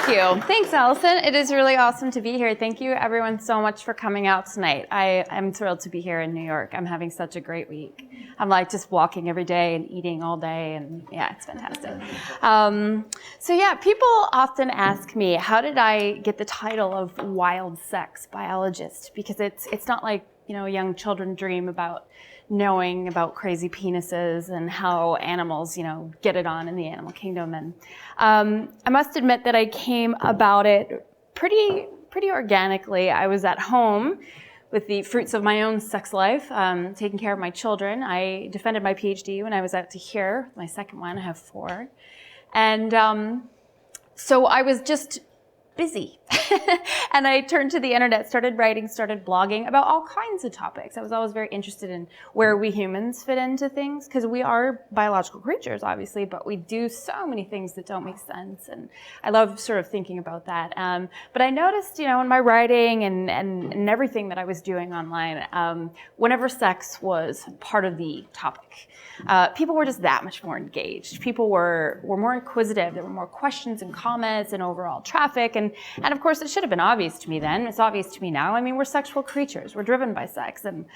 Thank you. Thanks, Allison. It is really awesome to be here. Thank you, everyone, so much for coming out tonight. I am thrilled to be here in New York. I'm having such a great week. I'm like just walking every day and eating all day, and yeah, it's fantastic. People often ask me, how did I get the title of Wild Sex Biologist? Because it's not like, young children dream about knowing about crazy penises and how animals, get it on in the animal kingdom. And I must admit that I came about it pretty organically. I was at home with the fruits of my own sex life, taking care of my children. I defended my PhD when I was out to here, my second one. I have 4. And so I was just busy. And I turned to the internet, started writing, started blogging about all kinds of topics. I was always very interested in where we humans fit into things, because we are biological creatures, obviously, but we do so many things that don't make sense. And I love sort of thinking about that. But I noticed, in my writing and everything that I was doing online, whenever sex was part of the topic, people were just that much more engaged. People were more inquisitive. There were more questions and comments and overall traffic. And of course, it should have been obvious to me then. It's obvious to me now. I mean, we're sexual creatures. We're driven by sex. And,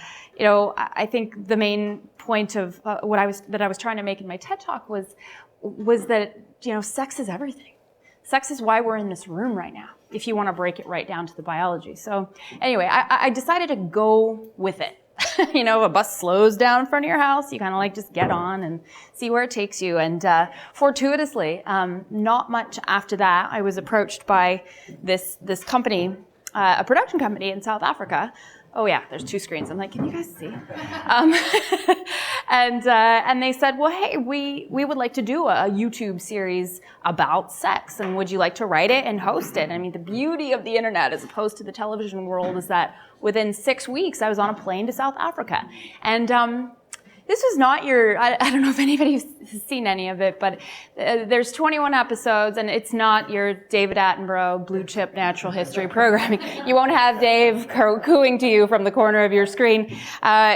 I think the main point of what I was trying to make in my TED Talk was that, sex is everything. Sex is why we're in this room right now, if you want to break it right down to the biology. So anyway, I decided to go with it. A bus slows down in front of your house, you kind of just get on and see where it takes you. And fortuitously, not much after that, I was approached by this company, a production company in South Africa. Oh yeah, there's 2 screens. I'm like, can you guys see? And they said, well, hey, we would like to do a YouTube series about sex, and would you like to write it and host it? I mean, the beauty of the internet as opposed to the television world is that within 6 weeks, I was on a plane to South Africa. And this was not I don't know if anybody's seen any of it, but there's 21 episodes, and it's not your David Attenborough blue chip natural history programming. You won't have Dave cooing to you from the corner of your screen.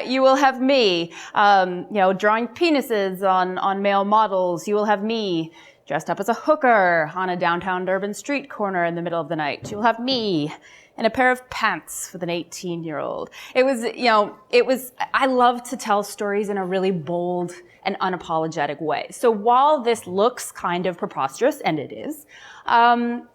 You will have me, drawing penises on male models. You will have me dressed up as a hooker on a downtown Durban street corner in the middle of the night. You'll have me in a pair of pants with an 18-year-old. It was, I love to tell stories in a really bold and unapologetic way. So while this looks kind of preposterous, and it is,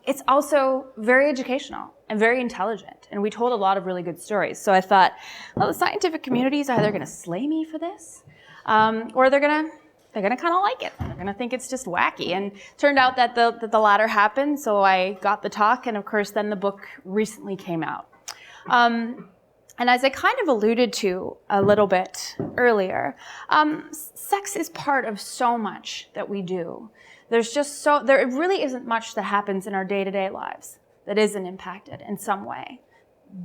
it's also very educational and very intelligent. And we told a lot of really good stories. So I thought, well, the scientific community is either gonna slay me for this, or they're gonna kind of like it. They're gonna think it's just wacky. And turned out that the latter happened, so I got the talk, and of course then the book recently came out. And as I kind of alluded to a little bit earlier, sex is part of so much that we do. There really isn't much that happens in our day-to-day lives that isn't impacted in some way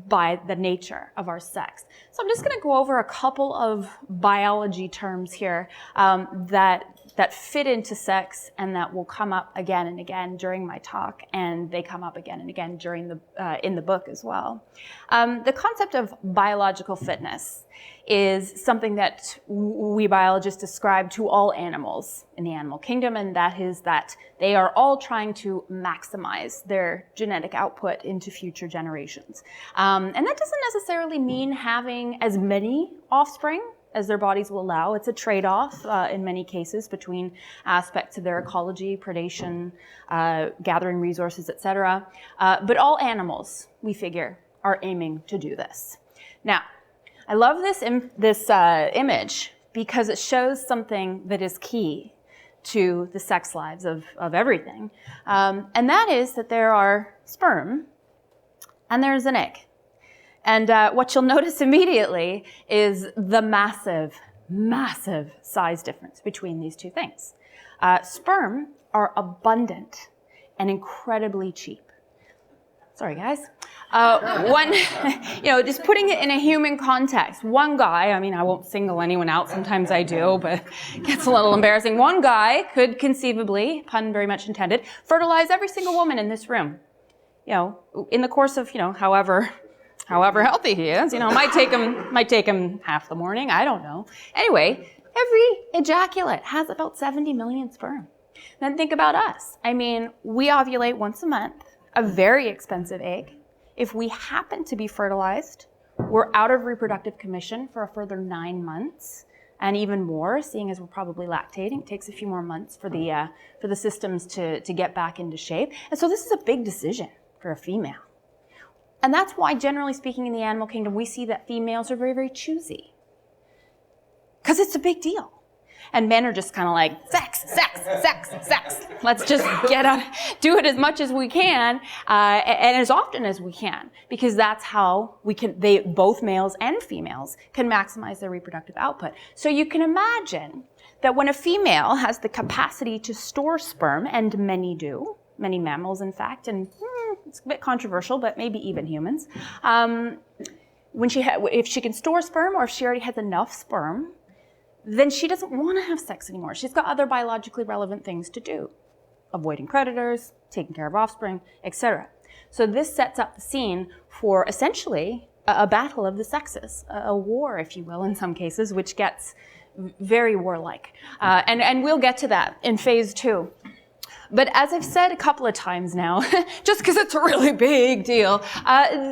by the nature of our sex. So I'm just going to go over a couple of biology terms here that fit into sex and that will come up again and again during my talk, and they come up again and again during in the book as well. The concept of biological fitness is something that we biologists ascribe to all animals in the animal kingdom, and that is that they are all trying to maximize their genetic output into future generations. And that doesn't necessarily mean having as many offspring as their bodies will allow. It's a trade-off in many cases between aspects of their ecology, predation, gathering resources, etc. But all animals, we figure, are aiming to do this. Now, I love this image because it shows something that is key to the sex lives of everything. And that is that there are sperm and there's an egg. And what you'll notice immediately is the massive, massive size difference between these two things. Sperm are abundant and incredibly cheap. Sorry, guys. Just putting it in a human context, one guy, I won't single anyone out, sometimes I do, but it gets a little embarrassing. One guy could conceivably, pun very much intended, fertilize every single woman in this room. In the course of, however healthy he is, might take him half the morning, I don't know. Anyway, every ejaculate has about 70 million sperm. Then think about us. I mean, we ovulate once a month, a very expensive egg. If we happen to be fertilized, we're out of reproductive commission for a further 9 months, and even more, seeing as we're probably lactating. It takes a few more months for the systems to get back into shape. And so this is a big decision for a female. And that's why, generally speaking, in the animal kingdom, we see that females are very, very choosy. Because it's a big deal. And men are just kind of like, sex, sex, sex, sex. Let's just get out, do it as much as we can, and as often as we can, because that's how both males and females can maximize their reproductive output. So you can imagine that when a female has the capacity to store sperm, and many do, many mammals in fact, and it's a bit controversial, but maybe even humans, if she can store sperm, or if she already has enough sperm, then she doesn't want to have sex anymore. She's got other biologically relevant things to do. Avoiding predators, taking care of offspring, etc. So this sets up the scene for essentially a battle of the sexes, a war, if you will, in some cases, which gets very warlike. And we'll get to that in phase 2. But as I've said a couple of times now, just because it's a really big deal,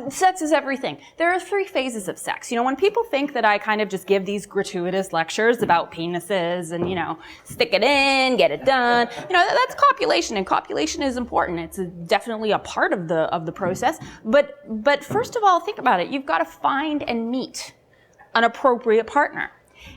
sex is everything. There are 3 phases of sex. You know, when people think that I kind of just give these gratuitous lectures about penises and, stick it in, get it done, that's copulation, and copulation is important. It's definitely a part of the process. But first of all, think about it. You've got to find and meet an appropriate partner.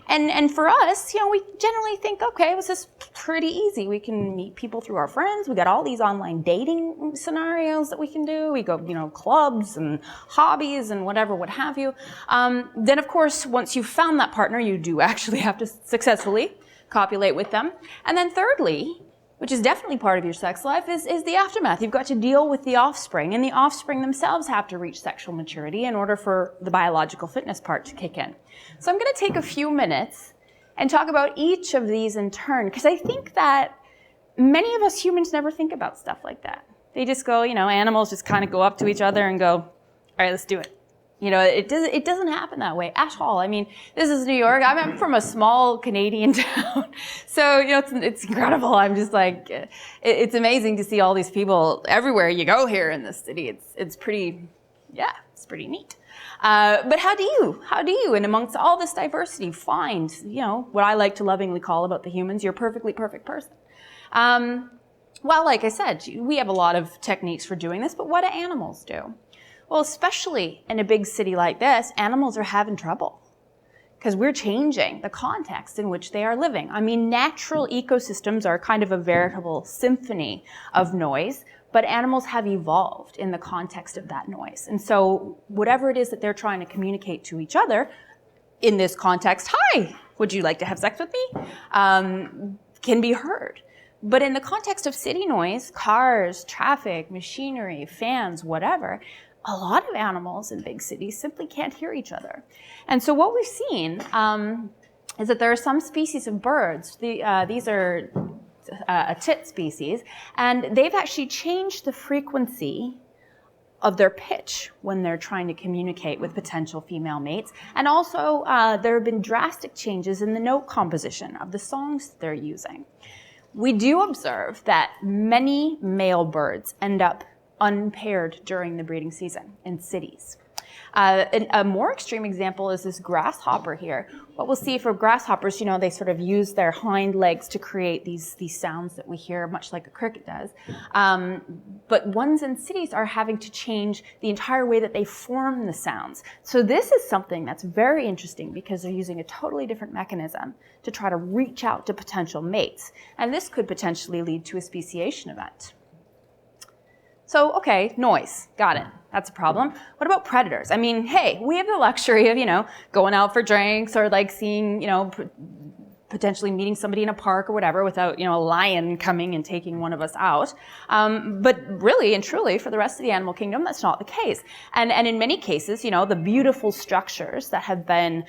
And for us, we generally think, okay, this is pretty easy. We can meet people through our friends. We got all these online dating scenarios that we can do. We go, clubs and hobbies and whatever, what have you. Then, of course, once you've found that partner, you do actually have to successfully copulate with them. And then thirdly, which is definitely part of your sex life, is the aftermath. You've got to deal with the offspring, and the offspring themselves have to reach sexual maturity in order for the biological fitness part to kick in. So I'm going to take a few minutes and talk about each of these in turn, because I think that many of us humans never think about stuff like that. They just go, animals just kind of go up to each other and go, all right, let's do it. It doesn't happen that way at all. I mean, this is New York. I'm from a small Canadian town. So, it's incredible. I'm just like, it's amazing to see all these people everywhere you go here in this city. It's pretty neat. But how do you, and amongst all this diversity, find, what I like to lovingly call about the humans, your perfectly perfect person? Well, like I said, we have a lot of techniques for doing this, but what do animals do? Well, especially in a big city like this, animals are having trouble because we're changing the context in which they are living. I mean, natural ecosystems are kind of a veritable symphony of noise, but animals have evolved in the context of that noise. And so whatever it is that they're trying to communicate to each other in this context, hi, would you like to have sex with me, can be heard. But in the context of city noise, cars, traffic, machinery, fans, whatever, a lot of animals in big cities simply can't hear each other. And so what we've seen is that there are some species of birds, these are a tit species, and they've actually changed the frequency of their pitch when they're trying to communicate with potential female mates. And also there have been drastic changes in the note composition of the songs that they're using. We do observe that many male birds end up unpaired during the breeding season in cities. A more extreme example is this grasshopper here. What we'll see for grasshoppers, they sort of use their hind legs to create these sounds that we hear, much like a cricket does. But ones in cities are having to change the entire way that they form the sounds. So this is something that's very interesting because they're using a totally different mechanism to try to reach out to potential mates. And this could potentially lead to a speciation event. So, okay, noise, got it. That's a problem. What about predators? I mean, hey, we have the luxury of, going out for drinks or like seeing, potentially meeting somebody in a park or whatever without, a lion coming and taking one of us out. But really and truly, for the rest of the animal kingdom, that's not the case. And in many cases, the beautiful structures that have been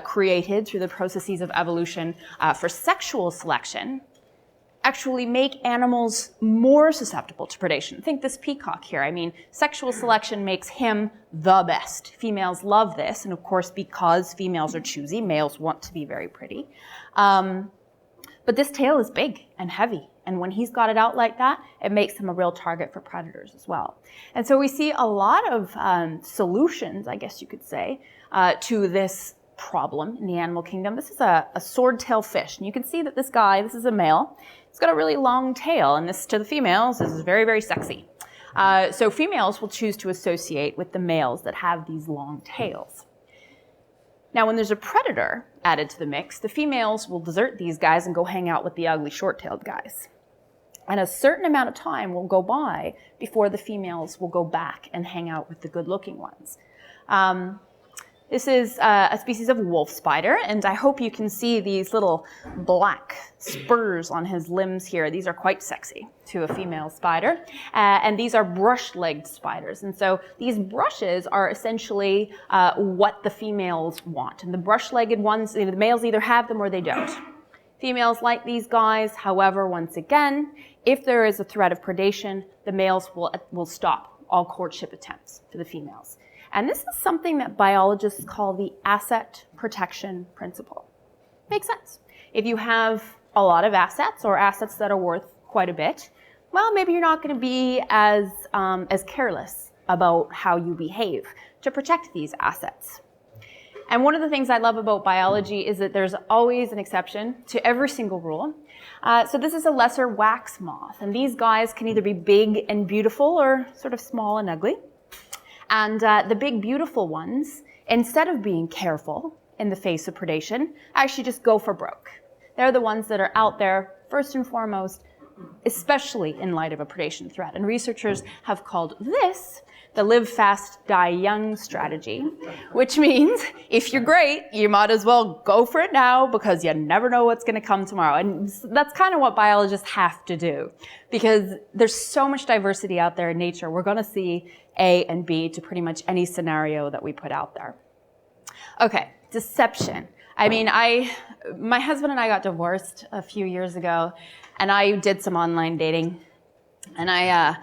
created through the processes of evolution for sexual selection actually make animals more susceptible to predation. Think this peacock here. I mean, sexual selection makes him the best. Females love this, and of course, because females are choosy, males want to be very pretty. But this tail is big and heavy And when he's got it out like that, it makes him a real target for predators as well. And so we see a lot of solutions, I guess you could say, to this problem in the animal kingdom. This is a swordtail fish. And you can see that this is a male. He's got a really long tail. And this, to the females, this is very, very sexy. So females will choose to associate with the males that have these long tails. Now, when there's a predator added to the mix, the females will desert these guys and go hang out with the ugly short-tailed guys. And a certain amount of time will go by before the females will go back and hang out with the good-looking ones. This is a species of wolf spider, and I hope you can see these little black spurs on his limbs here. These are quite sexy to a female spider. And these are brush-legged spiders. And so these brushes are essentially what the females want. And the brush-legged ones, the males either have them or they don't. Females like these guys. However, once again, if there is a threat of predation, the males will stop all courtship attempts for the females. And this is something that biologists call the asset protection principle. Makes sense. If you have a lot of assets or assets that are worth quite a bit, well, maybe you're not going to be as careless about how you behave to protect these assets. And one of the things I love about biology is that there's always an exception to every single rule. So this is a lesser wax moth, and these guys can either be big and beautiful or sort of small and ugly. And the big, beautiful ones, instead of being careful in the face of predation, actually just go for broke. They're the ones that are out there, first and foremost, especially in light of a predation threat. And researchers have called this the live fast, die young strategy, which means if you're great, you might as well go for it now because you never know what's going to come tomorrow. And that's kind of what biologists have to do because there's so much diversity out there in nature. We're going to see A and B to pretty much any scenario that we put out there. Okay, deception. I mean, my husband and I got divorced a few years ago, and I did some online dating, and I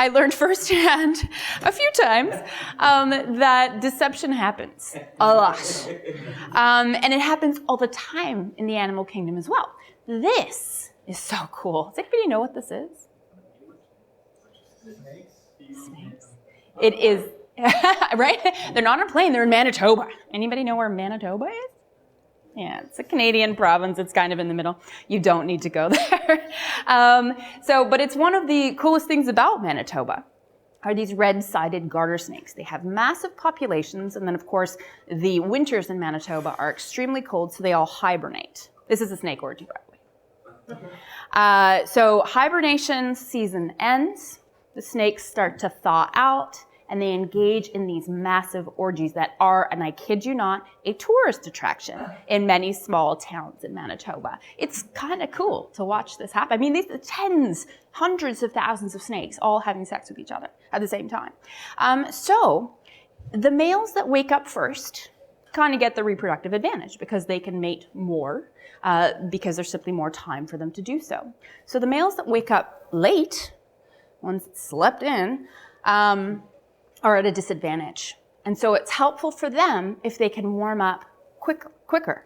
learned firsthand a few times that deception happens a lot. And it happens all the time in the animal kingdom as well. This is so cool. Does anybody know what this is? Snakes. It is, right? They're not on a plane, they're in Manitoba. Anybody know where Manitoba is? Yeah, it's a Canadian province. It's kind of in the middle. You don't need to go there. But it's one of the coolest things about Manitoba are these red-sided garter snakes. They have massive populations, and then, of course, the winters in Manitoba are extremely cold, so they all hibernate. This is a snake orgy, by the way. So hibernation season ends. The snakes start to thaw out, and they engage in these massive orgies that are, and I kid you not, a tourist attraction in many small towns in Manitoba. It's kind of cool to watch this happen. I mean, these are tens, hundreds of thousands of snakes all having sex with each other at the same time. So the males that wake up first kind of get the reproductive advantage because they can mate more because there's simply more time for them to do so. So the males that wake up late, ones that slept in, are at a disadvantage. And so it's helpful for them if they can warm up quicker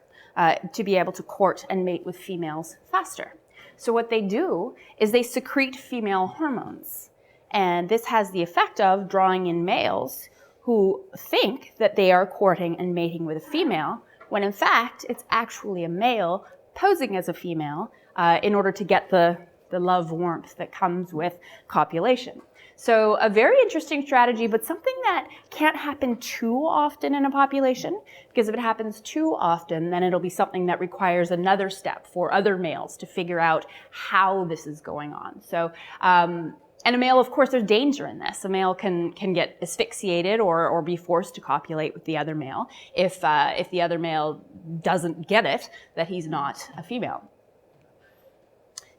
to be able to court and mate with females faster. So what they do is they secrete female hormones. And this has the effect of drawing in males who think that they are courting and mating with a female, when in fact it's actually a male posing as a female in order to get the love warmth that comes with copulation. So a very interesting strategy, but something that can't happen too often in a population, because if it happens too often, then it'll be something that requires another step for other males to figure out how this is going on. So, and a male, of course, there's danger in this. A male can get asphyxiated or be forced to copulate with the other male if the other male doesn't get it, that he's not a female.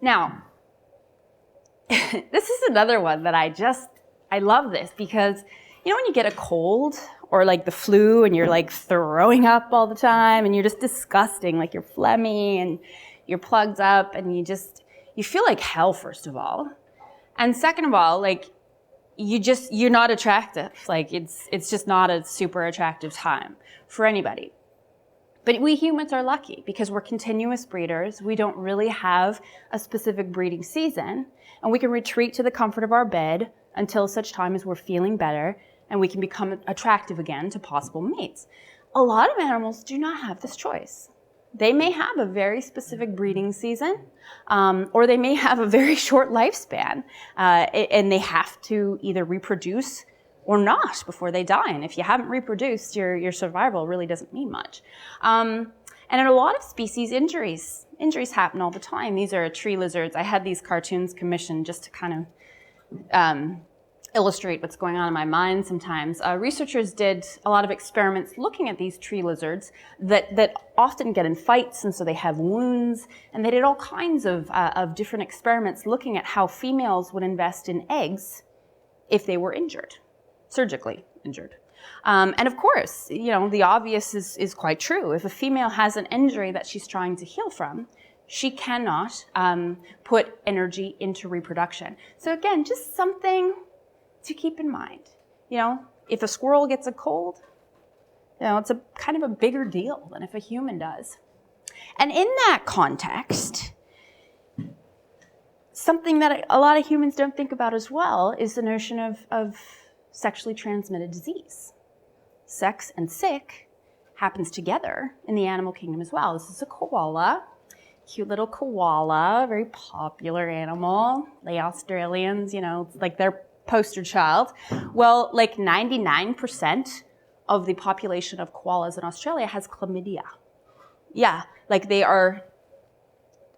Now, this is another one that I love this because, you know, when you get a cold or like the flu and you're like throwing up all the time and you're just disgusting, like you're phlegmy and you're plugged up and you feel like hell, first of all. And second of all, like you're not attractive. Like it's just not a super attractive time for anybody. But we humans are lucky because we're continuous breeders. We don't really have a specific breeding season, and we can retreat to the comfort of our bed until such time as we're feeling better and we can become attractive again to possible mates. A lot of animals do not have this choice. They may have a very specific breeding season, or they may have a very short lifespan, and they have to either reproduce or not before they die. And if you haven't reproduced, your survival really doesn't mean much. And in a lot of species, injuries happen all the time. These are tree lizards. I had these cartoons commissioned just to kind of illustrate what's going on in my mind sometimes. Researchers did a lot of experiments looking at these tree lizards that often get in fights, and so they have wounds. And they did all kinds of different experiments looking at how females would invest in eggs if they were injured. Surgically injured. And of course, the obvious is quite true. If a female has an injury that she's trying to heal from, she cannot put energy into reproduction. So again, just something to keep in mind. If a squirrel gets a cold, it's a kind of a bigger deal than if a human does. And in that context, something that a lot of humans don't think about as well is the notion of sexually transmitted disease. Sex and sick happens together in the animal kingdom as well. This is a koala, cute little koala, very popular animal. The Australians, it's like their poster child. Well, like 99% of the population of koalas in Australia has chlamydia. Yeah, like they are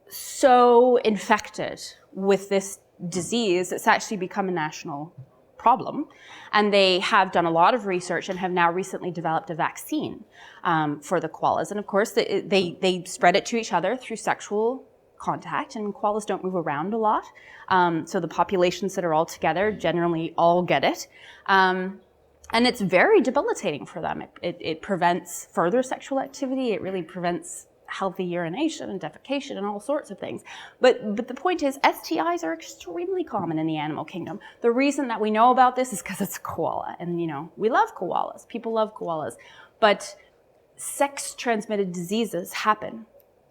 so infected with this disease, it's actually become a national problem. And they have done a lot of research and have now recently developed a vaccine for the koalas. And of course, they spread it to each other through sexual contact, and koalas don't move around a lot. So the populations that are all together generally all get it. And it's very debilitating for them. It prevents further sexual activity. It really prevents healthy urination and defecation and all sorts of things. But the point is, STIs are extremely common in the animal kingdom. The reason that we know about this is because it's a koala. And, we love koalas. People love koalas. But sex-transmitted diseases happen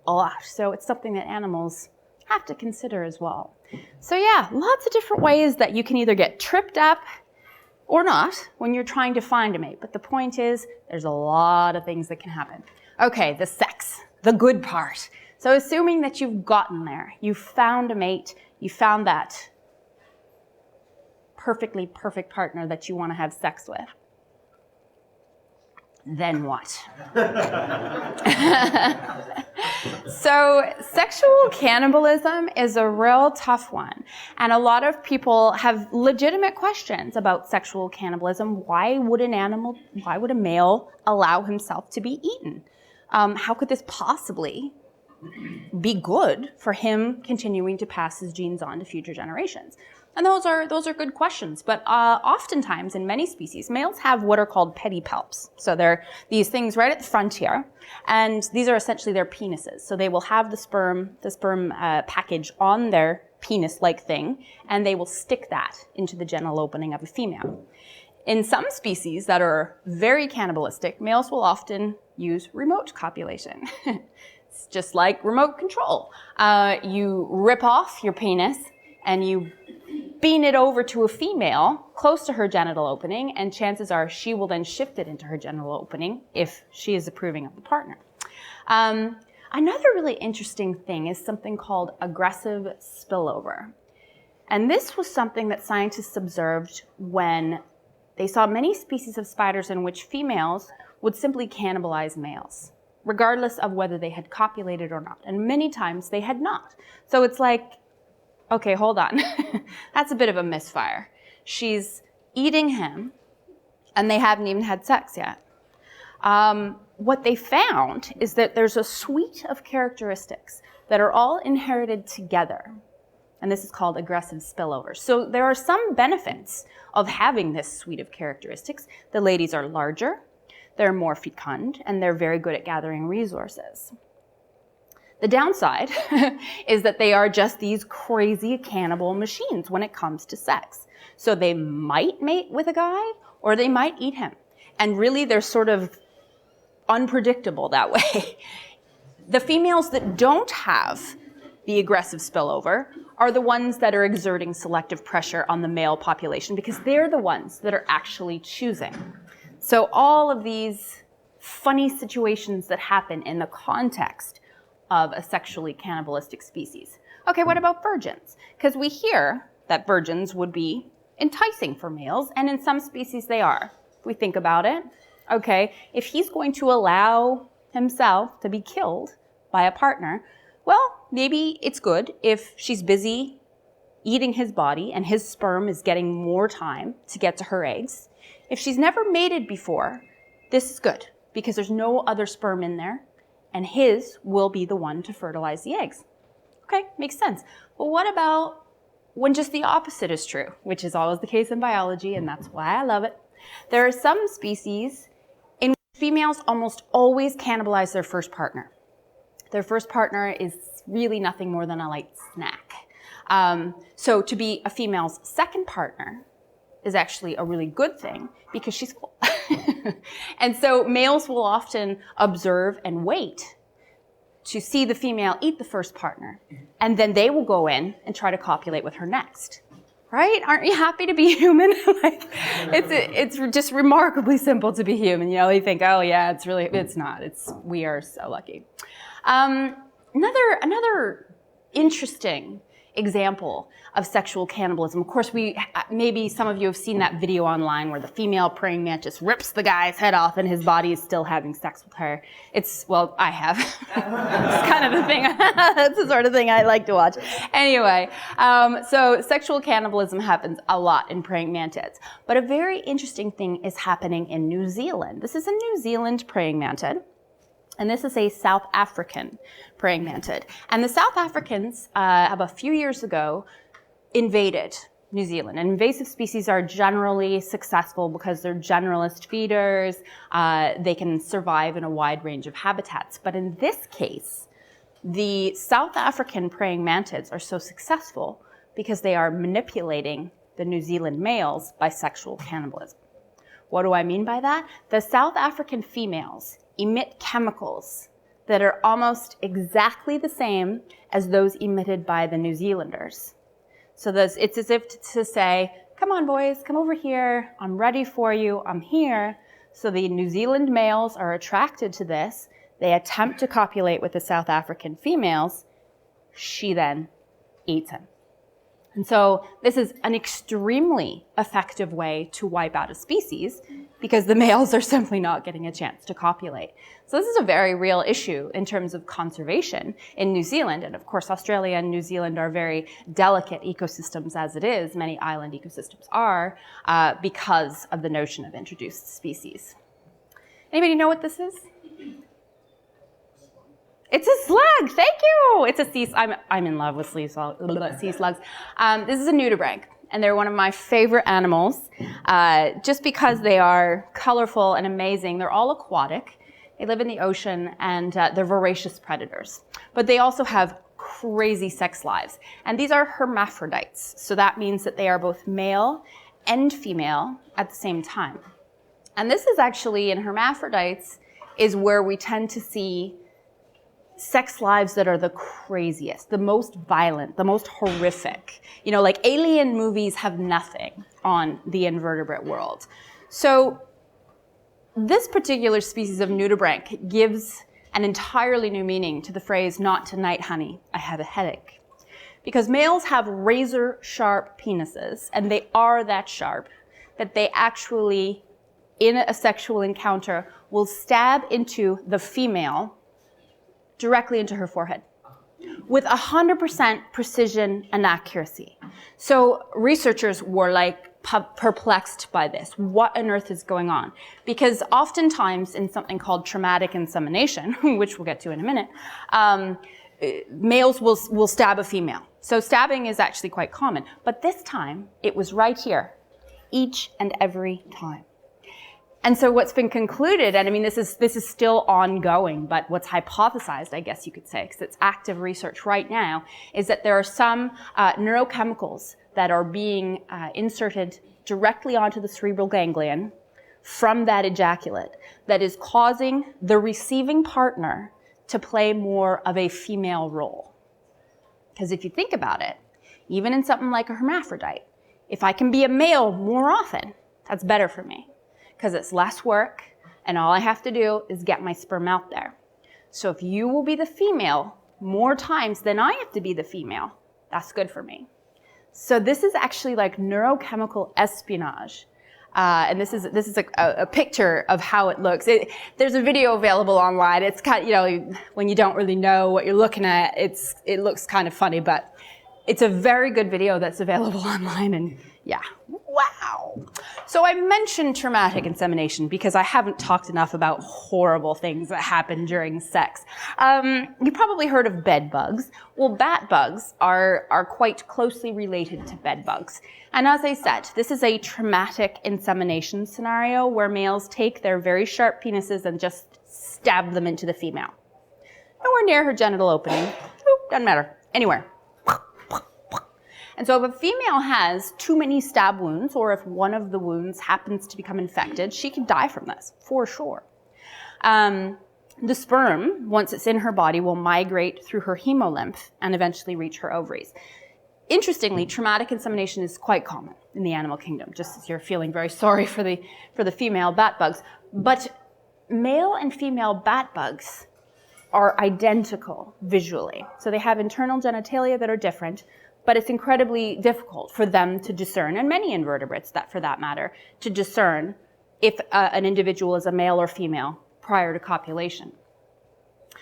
a lot. So it's something that animals have to consider as well. So yeah, lots of different ways that you can either get tripped up or not when you're trying to find a mate. But the point is, there's a lot of things that can happen. Okay, the sex. The good part. So assuming that you've gotten there, you found a mate, you found that perfectly perfect partner that you want to have sex with, then what? So sexual cannibalism is a real tough one. And a lot of people have legitimate questions about sexual cannibalism. Why would a male allow himself to be eaten? How could this possibly be good for him continuing to pass his genes on to future generations? And those are good questions. But oftentimes, in many species, males have what are called pedipalps. So they're these things right at the front here, and these are essentially their penises. So they will have the sperm package on their penis-like thing, and they will stick that into the genital opening of a female. In some species that are very cannibalistic, males will often use remote copulation. It's just like remote control. You rip off your penis and you beam it over to a female close to her genital opening, and chances are she will then shift it into her genital opening if she is approving of the partner. Another really interesting thing is something called aggressive spillover. And this was something that scientists observed when they saw many species of spiders in which females would simply cannibalize males, regardless of whether they had copulated or not. And many times they had not. So it's like, okay, hold on. That's a bit of a misfire. She's eating him, and they haven't even had sex yet. What they found is that there's a suite of characteristics that are all inherited together. And this is called aggressive spillover. So there are some benefits of having this suite of characteristics. The ladies are larger, they're more fecund, and they're very good at gathering resources. The downside is that they are just these crazy cannibal machines when it comes to sex. So they might mate with a guy, or they might eat him. And really, they're sort of unpredictable that way. The females that don't have the aggressive spillover are the ones that are exerting selective pressure on the male population because they're the ones that are actually choosing. So all of these funny situations that happen in the context of a sexually cannibalistic species. Okay, what about virgins? Because we hear that virgins would be enticing for males, and in some species they are. If we think about it, okay, if he's going to allow himself to be killed by a partner, well, maybe it's good if she's busy eating his body and his sperm is getting more time to get to her eggs. If she's never mated before, this is good because there's no other sperm in there and his will be the one to fertilize the eggs. Okay, makes sense. But what about when just the opposite is true, which is always the case in biology, and that's why I love it. There are some species in which females almost always cannibalize their first partner. Their first partner is really nothing more than a light snack. So to be a female's second partner is actually a really good thing because she's cool. And so males will often observe and wait to see the female eat the first partner, and then they will go in and try to copulate with her next. Right? Aren't you happy to be human? Like, it's just remarkably simple to be human. You know, you think, oh yeah, it's not. We are so lucky. Another interesting example of sexual cannibalism. Of course, maybe some of you have seen that video online where the female praying mantis rips the guy's head off and his body is still having sex with her. Well, I have. It's kind of the thing. That's the sort of thing I like to watch. Anyway, so sexual cannibalism happens a lot in praying mantids. But a very interesting thing is happening in New Zealand. This is a New Zealand praying mantid. And this is a South African praying mantid. And the South Africans, about a few years ago, invaded New Zealand. And invasive species are generally successful because they're generalist feeders. They can survive in a wide range of habitats. But in this case, the South African praying mantids are so successful because they are manipulating the New Zealand males by sexual cannibalism. What do I mean by that? The South African females emit chemicals that are almost exactly the same as those emitted by the New Zealanders. So it's as if to say, come on boys, come over here, I'm ready for you, I'm here. So the New Zealand males are attracted to this, they attempt to copulate with the South African females, she then eats him. And so this is an extremely effective way to wipe out a species because the males are simply not getting a chance to copulate. So this is a very real issue in terms of conservation in New Zealand. And of course, Australia and New Zealand are very delicate ecosystems as it is. Many island ecosystems are because of the notion of introduced species. Anybody know what this is? It's a slug, thank you. It's a sea, I'm in love with sea slugs. This is a nudibranch, and they're one of my favorite animals, just because they are colorful and amazing. They're all aquatic. They live in the ocean, and they're voracious predators. But they also have crazy sex lives. And these are hermaphrodites, so that means that they are both male and female at the same time. And this is actually, in hermaphrodites, is where we tend to see sex lives that are the craziest, the most violent, the most horrific. You know, like alien movies have nothing on the invertebrate world. So this particular species of nudibranch gives an entirely new meaning to the phrase, not tonight, honey, I have a headache. Because males have razor sharp penises, and they are that sharp that they actually, in a sexual encounter, will stab into the female directly into her forehead with 100% precision and accuracy. So researchers were like perplexed by this. What on earth is going on? Because oftentimes in something called traumatic insemination, which we'll get to in a minute, males will stab a female. So stabbing is actually quite common. But this time, it was right here, each and every time. And so what's been concluded, and I mean, this is still ongoing, but what's hypothesized, I guess you could say, because it's active research right now, is that there are some neurochemicals that are being inserted directly onto the cerebral ganglion from that ejaculate that is causing the receiving partner to play more of a female role. Because if you think about it, even in something like a hermaphrodite, if I can be a male more often, that's better for me. Because it's less work, and all I have to do is get my sperm out there. So if you will be the female more times than I have to be the female, that's good for me. So this is actually like neurochemical espionage. And this is a picture of how it looks. There's a video available online. It's kind of, you know, when you don't really know what you're looking at, it looks kind of funny, but it's a very good video that's available online, and yeah, wow. So I mentioned traumatic insemination because I haven't talked enough about horrible things that happen during sex. You probably heard of bed bugs. Well, bat bugs are quite closely related to bed bugs. And as I said, this is a traumatic insemination scenario where males take their very sharp penises and just stab them into the female. Nowhere near her genital opening. Oop, doesn't matter. Anywhere. And so if a female has too many stab wounds, or if one of the wounds happens to become infected, she can die from this, for sure. The sperm, once it's in her body, will migrate through her hemolymph and eventually reach her ovaries. Interestingly, traumatic insemination is quite common in the animal kingdom, just as you're feeling very sorry for the female bat bugs. But male and female bat bugs are identical visually. So they have internal genitalia that are different, but it's incredibly difficult for them to discern, and many invertebrates, that for that matter, to discern if an individual is a male or female prior to copulation.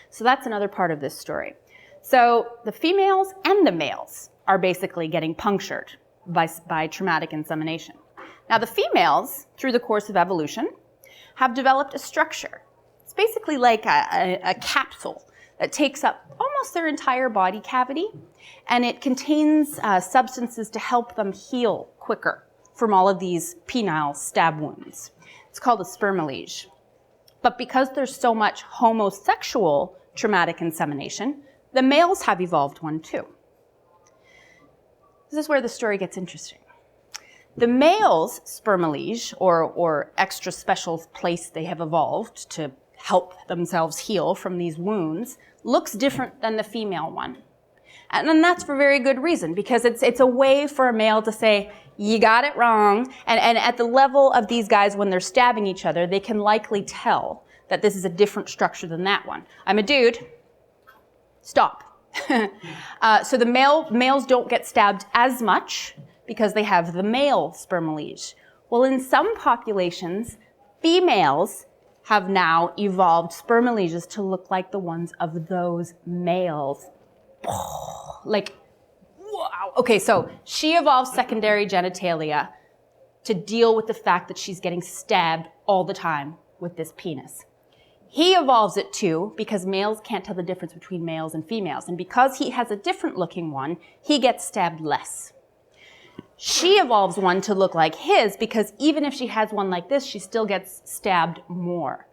So that's another part of this story. So the females and the males are basically getting punctured by traumatic insemination. Now the females, through the course of evolution, have developed a structure. It's basically like a capsule that takes up almost their entire body cavity, and it contains substances to help them heal quicker from all of these penile stab wounds. It's called a spermolege. But because there's so much homosexual traumatic insemination, the males have evolved one too. This is where the story gets interesting. The male's spermolege, or extra special place they have evolved to help themselves heal from these wounds, looks different than the female one. And that's for very good reason, because it's a way for a male to say, you got it wrong. And at the level of these guys, when they're stabbing each other, they can likely tell that this is a different structure than that one. I'm a dude. Stop. So the males don't get stabbed as much because they have the male spermolege. Well, in some populations, females have now evolved spermoleges to look like the ones of those males. Like, wow. Okay, so she evolves secondary genitalia to deal with the fact that she's getting stabbed all the time with this penis. He evolves it too because males can't tell the difference between males and females. And because he has a different looking one, he gets stabbed less. She evolves one to look like his because even if she has one like this, she still gets stabbed more.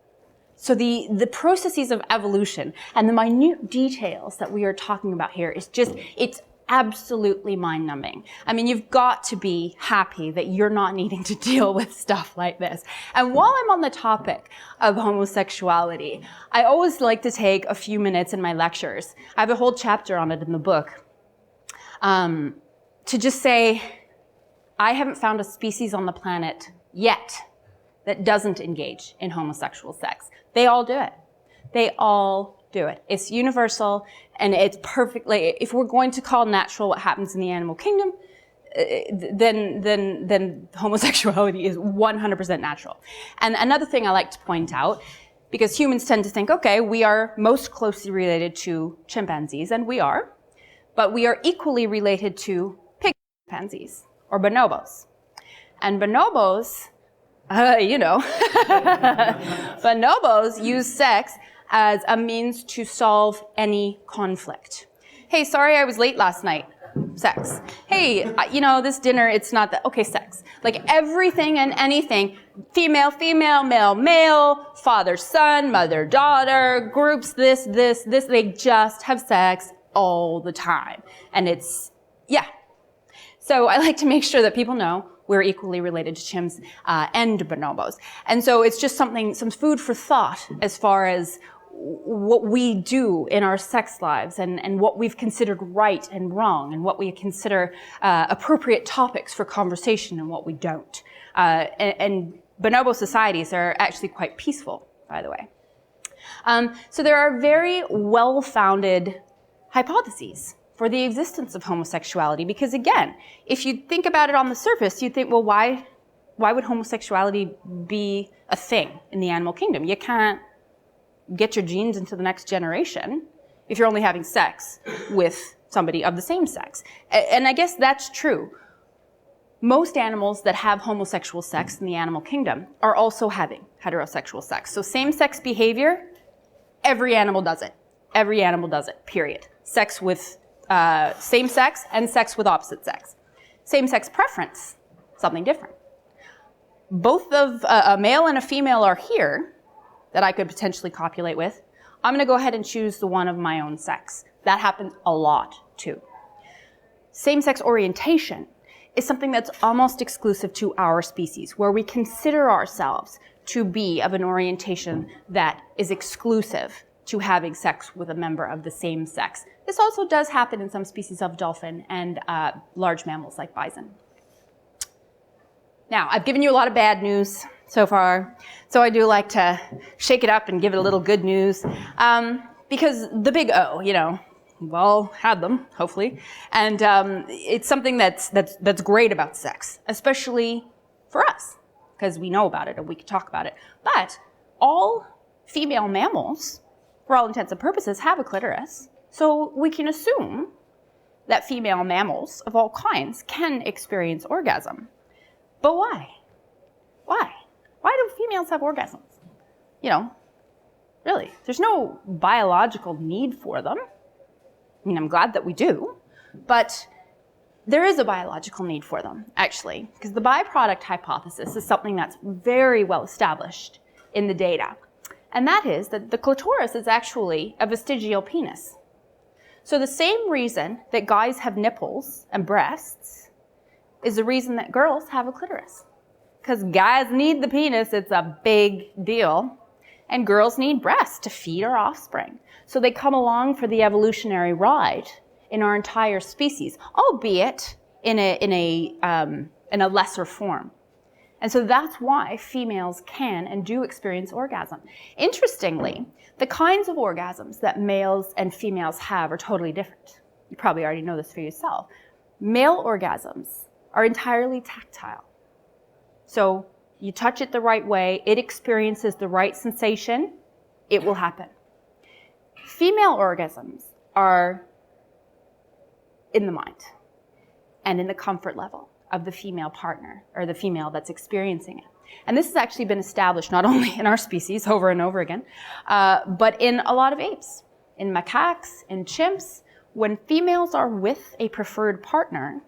So the processes of evolution and the minute details that we are talking about here is just, it's absolutely mind-numbing. I mean, you've got to be happy that you're not needing to deal with stuff like this. And while I'm on the topic of homosexuality, I always like to take a few minutes in my lectures, I have a whole chapter on it in the book, to just say, I haven't found a species on the planet yet that doesn't engage in homosexual sex. They all do it. They all do it. It's universal, and it's perfectly, if we're going to call natural what happens in the animal kingdom, then homosexuality is 100% natural. And another thing I like to point out, because humans tend to think, okay, we are most closely related to chimpanzees, and we are, but we are equally related to pig chimpanzees, or bonobos. And bonobos, bonobos use sex as a means to solve any conflict. Hey, sorry I was late last night. Sex. Hey, this dinner, it's not that. Okay, sex. Like everything and anything, female, female, male, male, father, son, mother, daughter, groups, this, they just have sex all the time. And it's, yeah. So I like to make sure that people know we're equally related to chimps and bonobos. And so it's just some food for thought as far as what we do in our sex lives and what we've considered right and wrong and what we consider appropriate topics for conversation and what we don't. And bonobo societies are actually quite peaceful, by the way. So there are very well-founded hypotheses for the existence of homosexuality because, again, if you think about it on the surface, you think, well, why would homosexuality be a thing in the animal kingdom? You can't get your genes into the next generation if you're only having sex with somebody of the same sex. And I guess that's true. Most animals that have homosexual sex in the animal kingdom are also having heterosexual sex. So same-sex behavior, every animal does it. Every animal does it, period. Sex with same sex and sex with opposite sex. Same-sex preference, something different. Both of a male and a female are here that I could potentially copulate with. I'm going to go ahead and choose the one of my own sex. That happens a lot, too. Same-sex orientation is something that's almost exclusive to our species, where we consider ourselves to be of an orientation that is exclusive to having sex with a member of the same sex. This also does happen in some species of dolphin and large mammals like bison. Now, I've given you a lot of bad news so far, so I do like to shake it up and give it a little good news, because the big O, we've all had them, hopefully, and it's something that's great about sex, especially for us, because we know about it and we can talk about it. But all female mammals, for all intents and purposes, have a clitoris, so we can assume that female mammals of all kinds can experience orgasm. But why? Why? Why do females have orgasms? Really, there's no biological need for them. I mean, I'm glad that we do, but there is a biological need for them, actually, because the byproduct hypothesis is something that's very well established in the data. And that is that the clitoris is actually a vestigial penis. So the same reason that guys have nipples and breasts is the reason that girls have a clitoris. Because guys need the penis, it's a big deal, and girls need breasts to feed our offspring. So they come along for the evolutionary ride in our entire species, albeit in a lesser form. And so that's why females can and do experience orgasm. Interestingly, the kinds of orgasms that males and females have are totally different. You probably already know this for yourself. Male orgasms are entirely tactile. So you touch it the right way, it experiences the right sensation, it will happen. Female orgasms are in the mind and in the comfort level of the female partner or the female that's experiencing it. And this has actually been established not only in our species over and over again, but in a lot of apes, in macaques, in chimps. When females are with a preferred partner,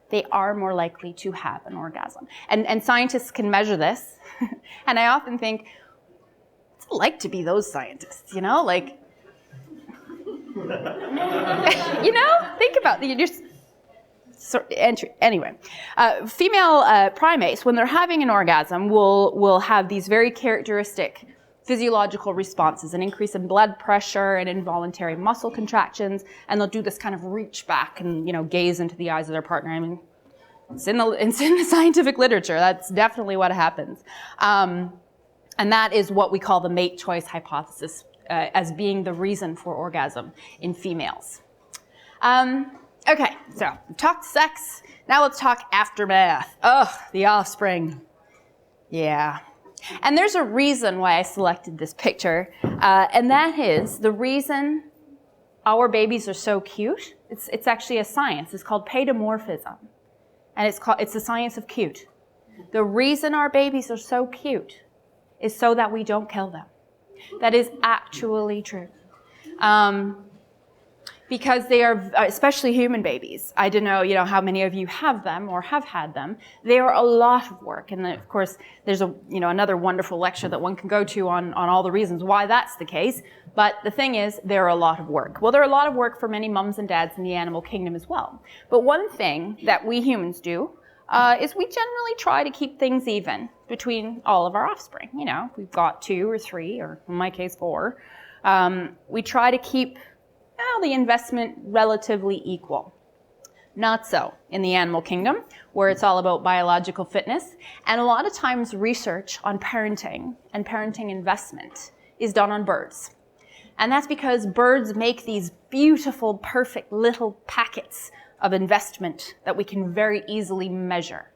they are more likely to have an orgasm. And scientists can measure this. And I often think, what's it like to be those scientists, Like, think about it. Anyway, female primates, when they're having an orgasm, will have these very characteristic physiological responses, an increase in blood pressure and involuntary muscle contractions, and they'll do this kind of reach back and gaze into the eyes of their partner. I mean, it's in the scientific literature. That's definitely what happens, and that is what we call the mate choice hypothesis, as being the reason for orgasm in females. Okay, so we talked sex. Now let's talk aftermath. The offspring. Yeah. And there's a reason why I selected this picture, and that is the reason our babies are so cute. It's actually a science. It's called paidomorphism, and it's the science of cute. The reason our babies are so cute is so that we don't kill them. That is actually true. Because they are, especially human babies. I don't know, how many of you have them or have had them. They are a lot of work. And then, of course, there's another wonderful lecture that one can go to on all the reasons why that's the case. But the thing is, they're a lot of work. Well, they're a lot of work for many mums and dads in the animal kingdom as well. But one thing that we humans do is we generally try to keep things even between all of our offspring. You know, if we've got 2 or 3, or in my case 4, we try to keep the investment relatively equal. Not so in the animal kingdom, where it's all about biological fitness. And a lot of times research on parenting and parenting investment is done on birds. And that's because birds make these beautiful, perfect little packets of investment that we can very easily measure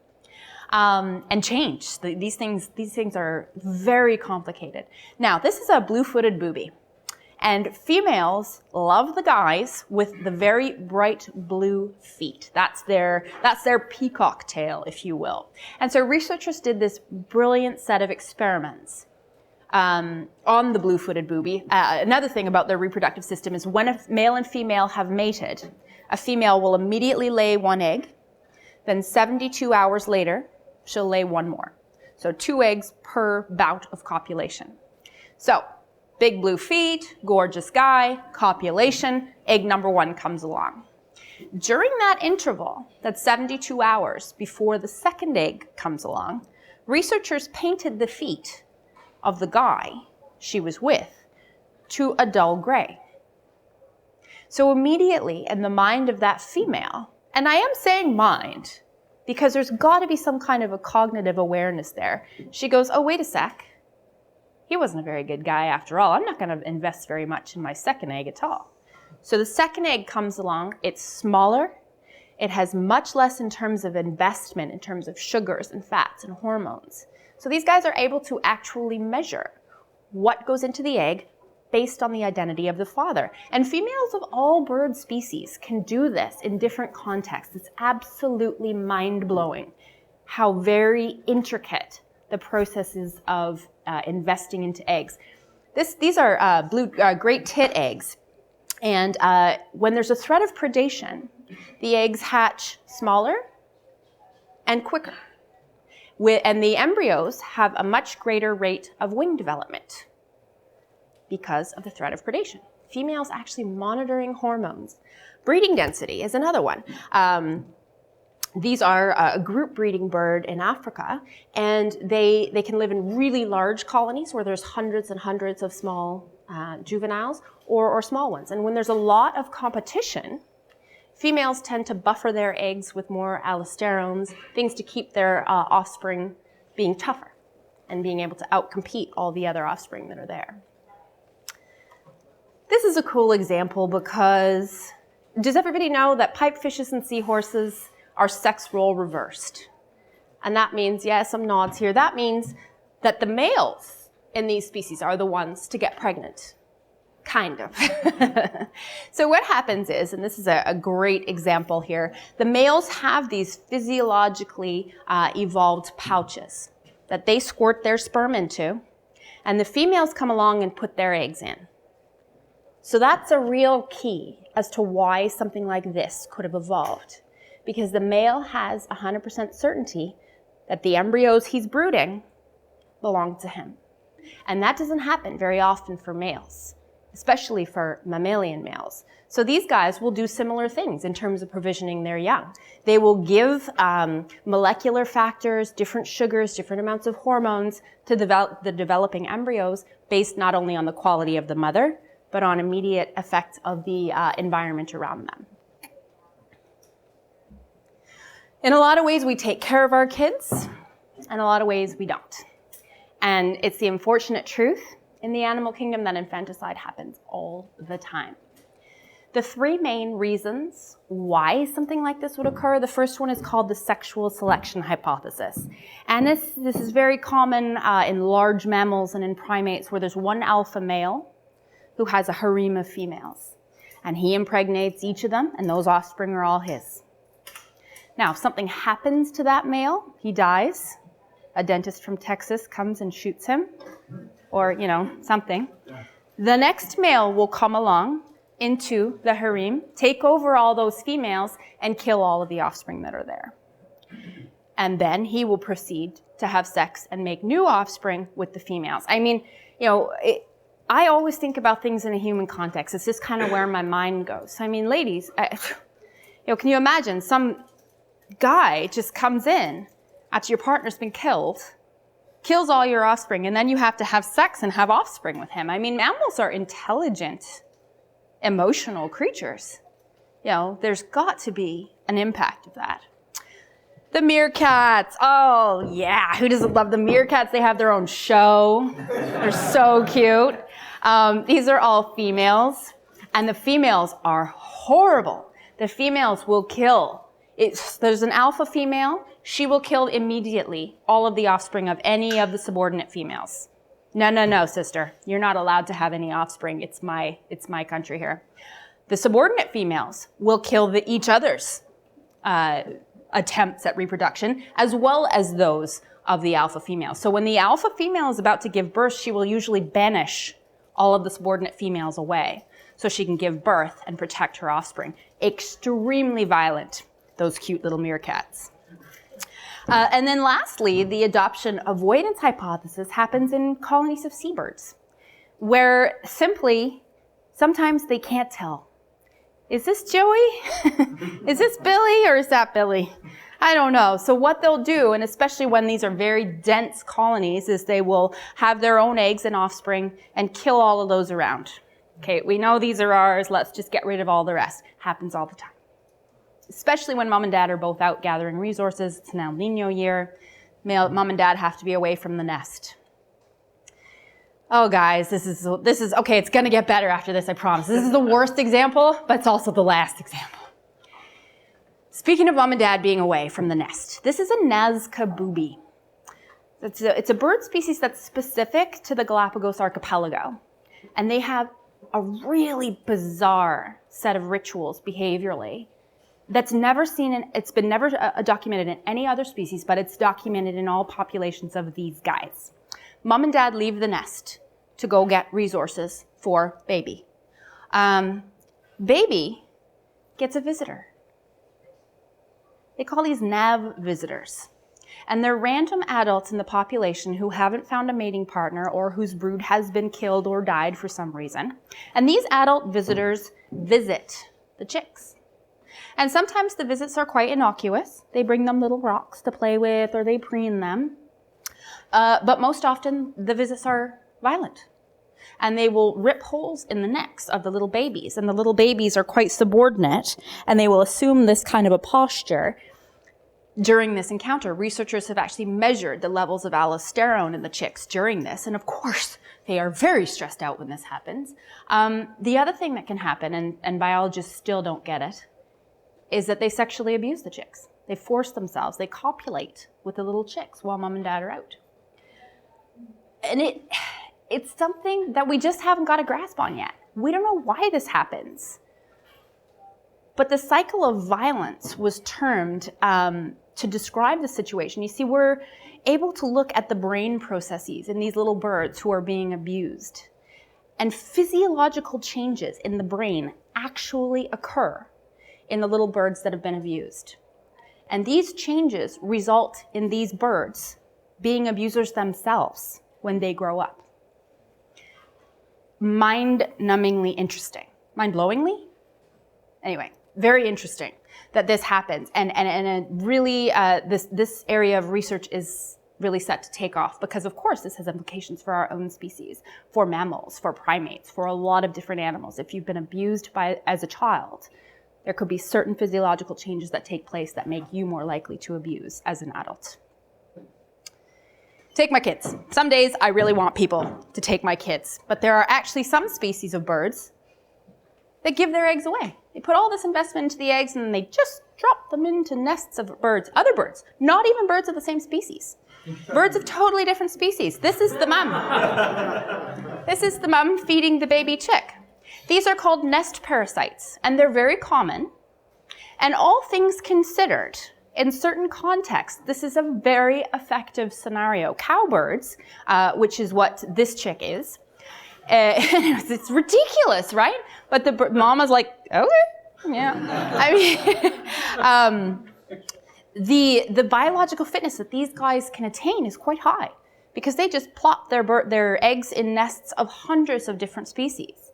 and change. These things are very complicated. Now, this is a blue-footed booby. And females love the guys with the very bright blue feet. That's their peacock tail, if you will. And so researchers did this brilliant set of experiments on the blue-footed booby. Another thing about their reproductive system is when a male and female have mated, a female will immediately lay 1 egg. Then 72 hours later, she'll lay 1 more. So 2 eggs per bout of copulation. So big blue feet, gorgeous guy, copulation, egg number 1 comes along. During that interval, that's 72 hours before the second egg comes along, researchers painted the feet of the guy she was with to a dull gray. So immediately in the mind of that female, and I am saying mind, because there's got to be some kind of a cognitive awareness there, she goes, oh, wait a sec. He wasn't a very good guy after all. I'm not going to invest very much in my second egg at all. So the second egg comes along. It's smaller. It has much less in terms of investment, in terms of sugars and fats and hormones. So these guys are able to actually measure what goes into the egg based on the identity of the father. And females of all bird species can do this in different contexts. It's absolutely mind-blowing how very intricate the processes of investing into eggs. These are great tit eggs. And when there's a threat of predation, the eggs hatch smaller and quicker. And the embryos have a much greater rate of wing development because of the threat of predation. Females actually monitoring hormones. Breeding density is another one. These are a group breeding bird in Africa, and they can live in really large colonies where there's hundreds and hundreds of small juveniles or small ones. And when there's a lot of competition, females tend to buffer their eggs with more allosterones, things to keep their offspring being tougher and being able to outcompete all the other offspring that are there. This is a cool example because does everybody know that pipefishes and seahorses are sex role reversed? And that means, yeah, some nods here, that means that the males in these species are the ones to get pregnant. Kind of. So what happens is, and this is a great example here, the males have these physiologically evolved pouches that they squirt their sperm into, and the females come along and put their eggs in. So that's a real key as to why something like this could have evolved, because the male has 100% certainty that the embryos he's brooding belong to him. And that doesn't happen very often for males, especially for mammalian males. So these guys will do similar things in terms of provisioning their young. They will give molecular factors, different sugars, different amounts of hormones to the developing embryos based not only on the quality of the mother, but on immediate effects of the environment around them. In a lot of ways, we take care of our kids. In a lot of ways, we don't. And it's the unfortunate truth in the animal kingdom that infanticide happens all the time. The 3 main reasons why something like this would occur, the first one is called the sexual selection hypothesis. And this is very common in large mammals and in primates where there's one alpha male who has a harem of females. And he impregnates each of them, and those offspring are all his. Now, if something happens to that male, he dies, a dentist from Texas comes and shoots him, or, something. The next male will come along into the harem, take over all those females, and kill all of the offspring that are there. And then he will proceed to have sex and make new offspring with the females. I mean, I always think about things in a human context. It's just kind of where my mind goes. I mean, ladies, can you imagine some guy just comes in after your partner's been killed, kills all your offspring, and then you have to have sex and have offspring with him. I mean, mammals are intelligent, emotional creatures. You know, there's got to be an impact of that. The meerkats. Oh, yeah. Who doesn't love the meerkats? They have their own show. They're so cute. These are all females, and the females are horrible. The females will kill. There's an alpha female. She will kill immediately all of the offspring of any of the subordinate females. No, sister. You're not allowed to have any offspring. It's my country here. The subordinate females will kill each other's attempts at reproduction, as well as those of the alpha female. So when the alpha female is about to give birth, she will usually banish all of the subordinate females away so she can give birth and protect her offspring. Extremely violent, those cute little meerkats. And then lastly, the adoption avoidance hypothesis happens in colonies of seabirds, where simply, sometimes they can't tell. Is this Joey? Is this Billy, or is that Billy? I don't know. So what they'll do, and especially when these are very dense colonies, is they will have their own eggs and offspring and kill all of those around. Okay, we know these are ours, let's just get rid of all the rest. Happens all the time. Especially when mom and dad are both out gathering resources. It's an El Nino year. Mom and dad have to be away from the nest. Oh, guys, this is okay, it's gonna get better after this, I promise. This is the worst example, but it's also the last example. Speaking of mom and dad being away from the nest, this is a Nazca Booby. It's a bird species that's specific to the Galapagos archipelago. And they have a really bizarre set of rituals behaviorally that's never seen, it's been never documented in any other species, but it's documented in all populations of these guys. Mom and dad leave the nest to go get resources for baby. Baby gets a visitor. They call these nav visitors. And they're random adults in the population who haven't found a mating partner or whose brood has been killed or died for some reason. And these adult visitors visit the chicks. And sometimes the visits are quite innocuous. They bring them little rocks to play with, or they preen them. But most often, the visits are violent. And they will rip holes in the necks of the little babies. And the little babies are quite subordinate, and they will assume this kind of a posture during this encounter. Researchers have actually measured the levels of allosterone in the chicks during this. And of course, they are very stressed out when this happens. The other thing that can happen, and biologists still don't get it, is that they sexually abuse the chicks. They force themselves. They copulate with the little chicks while mom and dad are out. And it's something that we just haven't got a grasp on yet. We don't know why this happens. But the cycle of violence was termed to describe the situation. You see, we're able to look at the brain processes in these little birds who are being abused. And physiological changes in the brain actually occur in the little birds that have been abused. And these changes result in these birds being abusers themselves when they grow up. Mind-numbingly interesting. Mind-blowingly? Anyway, very interesting that this happens. And really, this area of research is really set to take off because, of course, this has implications for our own species, for mammals, for primates, for a lot of different animals. If you've been abused as a child, there could be certain physiological changes that take place that make you more likely to abuse as an adult. Take my kids. Some days I really want people to take my kids, but there are actually some species of birds that give their eggs away. They put all this investment into the eggs and then they just drop them into nests of birds, other birds, not even birds of the same species. Birds of totally different species. This is the mom. This is the mom feeding the baby chick. These are called nest parasites, and they're very common. And all things considered, in certain contexts, this is a very effective scenario. Cowbirds, which is what this chick is, it's ridiculous, right? But the mama's like, okay, yeah. I mean, the biological fitness that these guys can attain is quite high because they just plop their eggs in nests of hundreds of different species.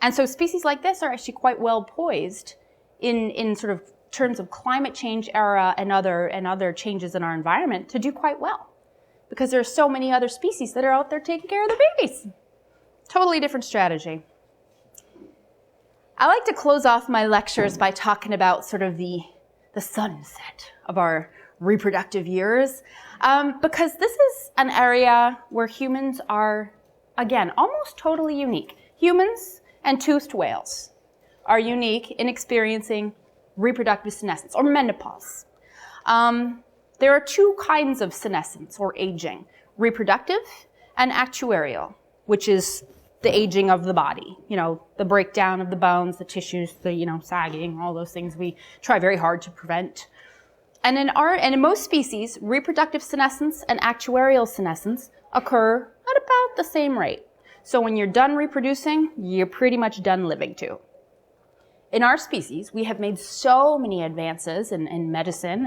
And so species like this are actually quite well poised in sort of terms of climate change era and other changes in our environment, to do quite well, because there are so many other species that are out there taking care of their babies. Totally different strategy. I like to close off my lectures by talking about sort of the sunset of our reproductive years, because this is an area where humans are, again, almost totally unique. Humans and toothed whales are unique in experiencing reproductive senescence, or menopause. There are two kinds of senescence, or aging: reproductive and actuarial, which is the aging of the body, the breakdown of the bones, the tissues, the sagging, all those things we try very hard to prevent. And in most species, reproductive senescence and actuarial senescence occur at about the same rate. So when you're done reproducing, you're pretty much done living too. In our species, we have made so many advances in medicine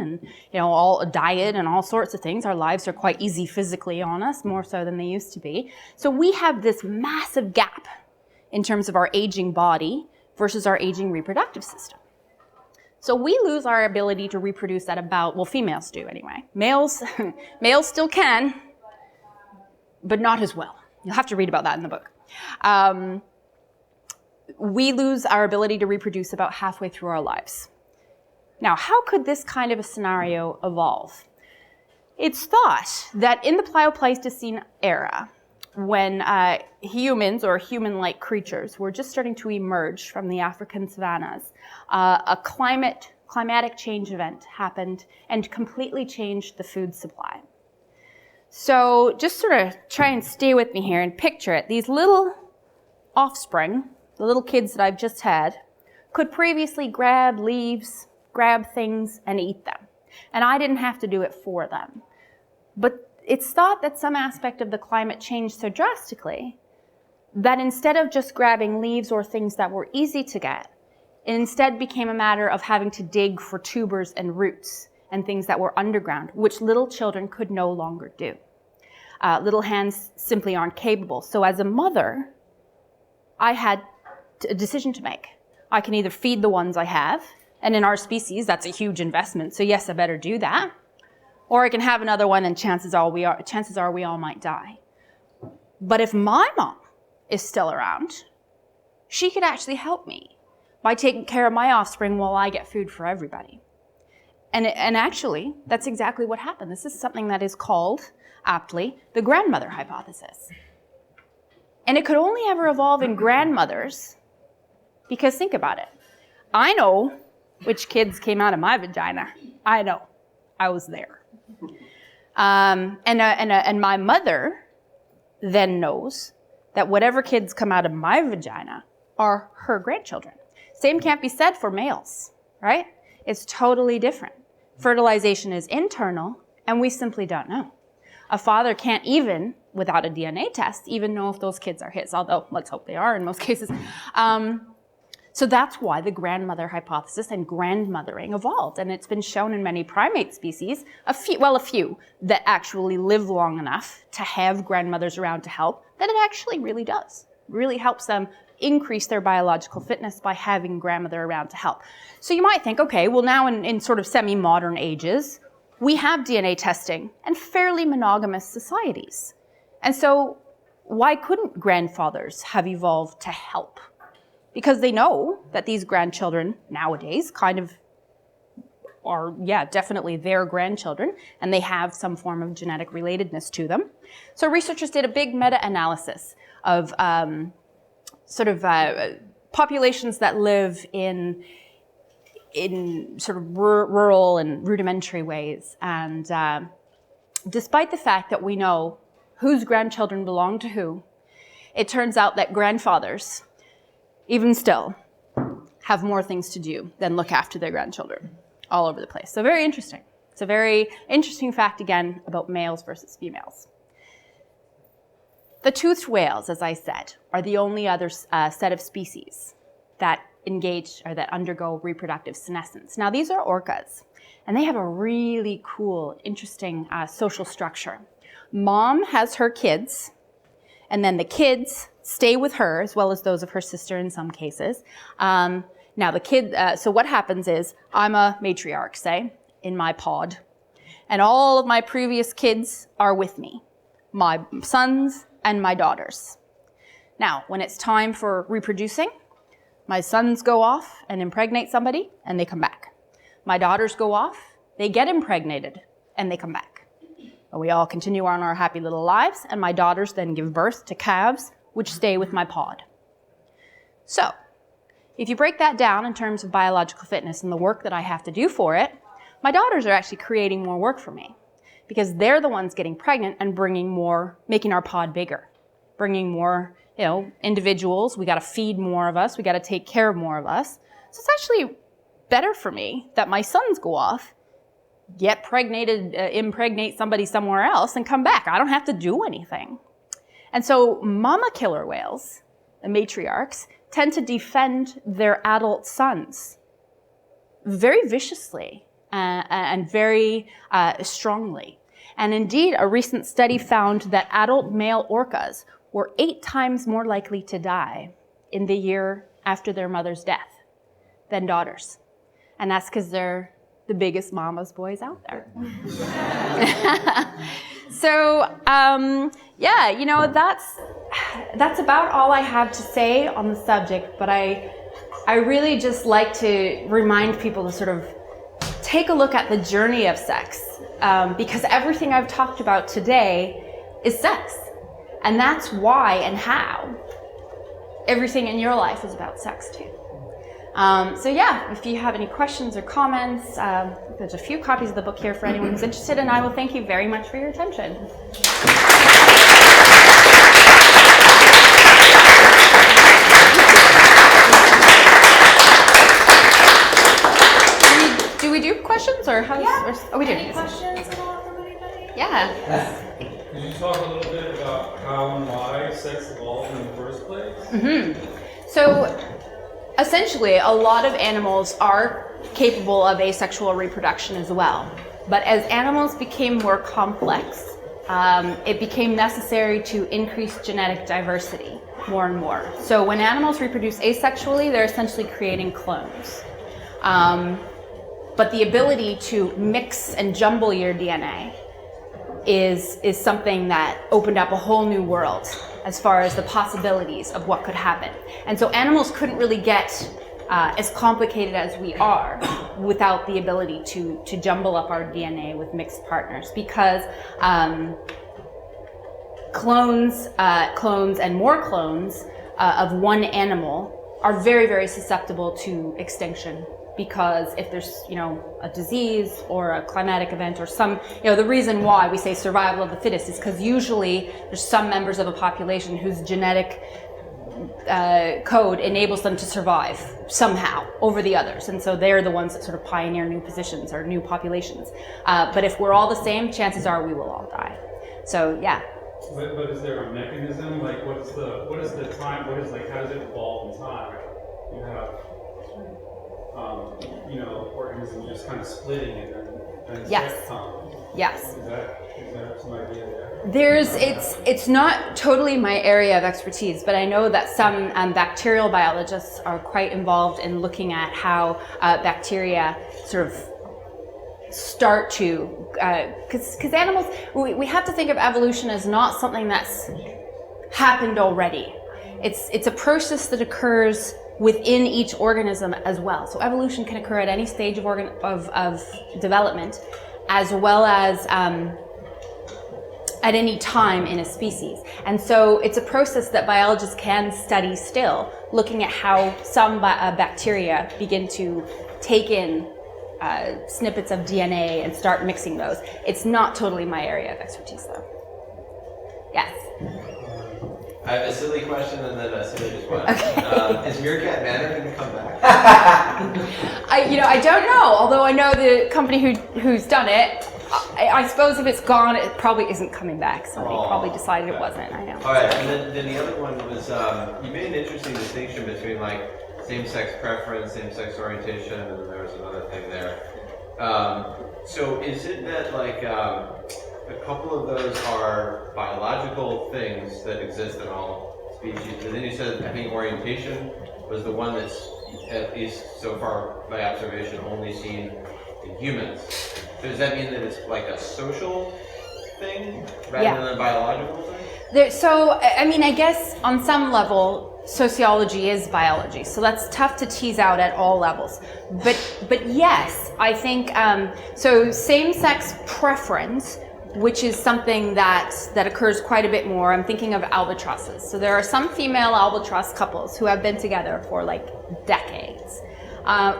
and all diet and all sorts of things. Our lives are quite easy physically on us, more so than they used to be. So we have this massive gap in terms of our aging body versus our aging reproductive system. So we lose our ability to reproduce at about, well, females do anyway. Males still can, but not as well. You'll have to read about that in the book. We lose our ability to reproduce about halfway through our lives. Now, how could this kind of a scenario evolve? It's thought that in the Pleistocene era, when humans or human-like creatures were just starting to emerge from the African savannas, a climatic change event happened and completely changed the food supply. So just sort of try and stay with me here and picture it. These little offspring, the little kids that I've just had, could previously grab leaves, grab things, and eat them. And I didn't have to do it for them. But it's thought that some aspect of the climate changed so drastically that instead of just grabbing leaves or things that were easy to get, it instead became a matter of having to dig for tubers and roots and things that were underground, which little children could no longer do. Little hands simply aren't capable. So as a mother, I had a decision to make. I can either feed the ones I have, and in our species, that's a huge investment, so yes, I better do that. Or I can have another one, and chances are we all might die. But if my mom is still around, she could actually help me by taking care of my offspring while I get food for everybody. And actually, that's exactly what happened. This is something that is called, aptly, the grandmother hypothesis. And it could only ever evolve in grandmothers, because think about it. I know which kids came out of my vagina. I know. I was there. And my mother then knows that whatever kids come out of my vagina are her grandchildren. Same can't be said for males, right? It's totally different. Fertilization is internal, and we simply don't know. A father can't even, without a DNA test, even know if those kids are his, although let's hope they are in most cases. So that's why the grandmother hypothesis and grandmothering evolved. And it's been shown in many primate species, a few that actually live long enough to have grandmothers around to help, that it actually really does. Really helps them increase their biological fitness by having grandmother around to help. So you might think, okay, well now in sort of semi-modern ages, we have DNA testing and fairly monogamous societies. And so why couldn't grandfathers have evolved to help? Because they know that these grandchildren nowadays kind of are, definitely their grandchildren, and they have some form of genetic relatedness to them. So researchers did a big meta-analysis of populations that live in sort of rural and rudimentary ways. And despite the fact that we know whose grandchildren belong to who, it turns out that grandfathers, even still, have more things to do than look after their grandchildren all over the place. So very interesting. It's a very interesting fact, again, about males versus females. The toothed whales, as I said, are the only other set of species that engage or that undergo reproductive senescence. Now, these are orcas, and they have a really cool, interesting social structure. Mom has her kids, and then the kids stay with her, as well as those of her sister in some cases. Now the kid, so what happens is I'm a matriarch, say, in my pod, and all of my previous kids are with me, my sons and my daughters. Now, when it's time for reproducing, my sons go off and impregnate somebody, and they come back. My daughters go off, they get impregnated, and they come back. And we all continue on our happy little lives, and my daughters then give birth to calves, which stay with my pod. So, if you break that down in terms of biological fitness and the work that I have to do for it, my daughters are actually creating more work for me, because they're the ones getting pregnant and bringing more, making our pod bigger, bringing more, individuals. We got to feed more of us. We got to take care of more of us. So it's actually better for me that my sons go off, get pregnated, impregnate somebody somewhere else, and come back. I don't have to do anything. And so mama killer whales, the matriarchs, tend to defend their adult sons very viciously and very strongly. And indeed, a recent study found that adult male orcas were 8 times more likely to die in the year after their mother's death than daughters. And that's because they're the biggest mama's boys out there. So, that's about all I have to say on the subject, but I really just like to remind people to sort of take a look at the journey of sex, because everything I've talked about today is sex. And that's why and how everything in your life is about sex too. If you have any questions or comments, there's a few copies of the book here for anyone who's interested, and I will thank you very much for your attention. Do we do questions or how? Yeah. We do. Any questions at all from anybody? Yeah. Could you talk a little bit about how and why sex evolved in the first place? So, essentially, a lot of animals are capable of asexual reproduction as well. But as animals became more complex, it became necessary to increase genetic diversity more and more. So when animals reproduce asexually, they're essentially creating clones. But the ability to mix and jumble your DNA is something that opened up a whole new world as far as the possibilities of what could happen. And so animals couldn't really get as complicated as we are without the ability to jumble up our DNA with mixed partners, because clones and more clones of one animal are very, very susceptible to extinction. Because if there's, a disease or a climatic event or some, the reason why we say survival of the fittest is because usually there's some members of a population whose genetic code enables them to survive somehow over the others. And so they're the ones that sort of pioneer new positions or new populations. But if we're all the same, chances are we will all die. So, yeah. But is there a mechanism? Like, what is the time? How does it evolve in time? You have organisms just kind of splitting it and Yes. Yes. Is there some idea there? It's not totally my area of expertise, but I know that some bacterial biologists are quite involved in looking at how bacteria sort of start to, because animals, we have to think of evolution as not something that's happened already. It's a process that occurs within each organism as well. So evolution can occur at any stage of development, as well as at any time in a species. And so it's a process that biologists can study still, looking at how some bacteria begin to take in snippets of DNA and start mixing those. It's not totally my area of expertise though. Yes? I have a silly question and then a silly response. Okay. Is Meerkat Manor going to come back? I don't know. Although I know the company who's done it. I suppose if it's gone, it probably isn't coming back. Somebody probably decided it wasn't. I know. All right, and then the other one was you made an interesting distinction between like same-sex preference, same-sex orientation, and then there was another thing there. So is it that like a couple of those are biological things that exist in all species, and then you said I think orientation was the one that's at least so far by observation, only seen in humans. So does that mean that it's like a social thing rather than a biological thing? I guess on some level, sociology is biology, so that's tough to tease out at all levels. But yes, I think so. Same-sex preference, which is something that occurs quite a bit more. I'm thinking of albatrosses. So there are some female albatross couples who have been together for like decades.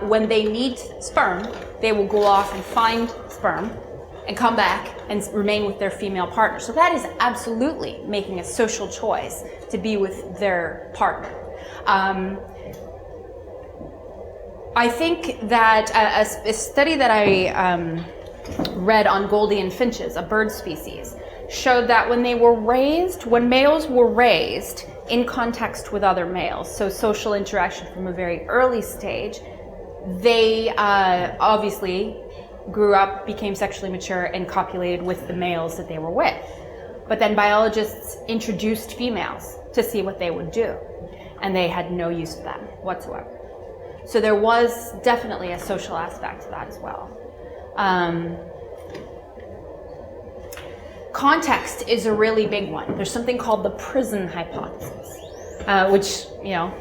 When they need sperm, they will go off and find sperm and come back and remain with their female partner. So that is absolutely making a social choice to be with their partner. I think that a study that I read on Goldien finches, a bird species, showed that when males were raised in context with other males, so social interaction from a very early stage, they obviously grew up, became sexually mature, and copulated with the males that they were with. But then biologists introduced females to see what they would do, and they had no use for them whatsoever. So there was definitely a social aspect to that as well. Context is a really big one. There's something called the prison hypothesis, which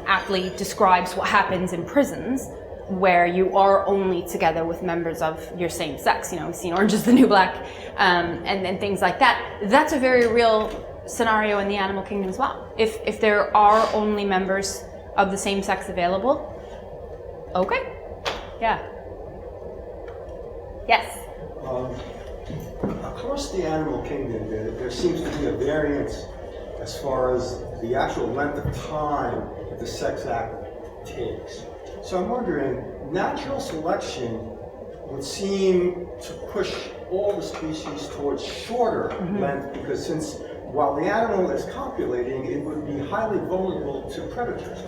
aptly describes what happens in prisons, where you are only together with members of your same sex. We've seen Orange is the New Black, and things like that. That's a very real scenario in the animal kingdom as well. If there are only members of the same sex available, okay, yeah. Yes? Across the animal kingdom, there seems to be a variance as far as the actual length of time that the sex act takes. So I'm wondering, natural selection would seem to push all the species towards shorter length, because while the animal is copulating, it would be highly vulnerable to predators.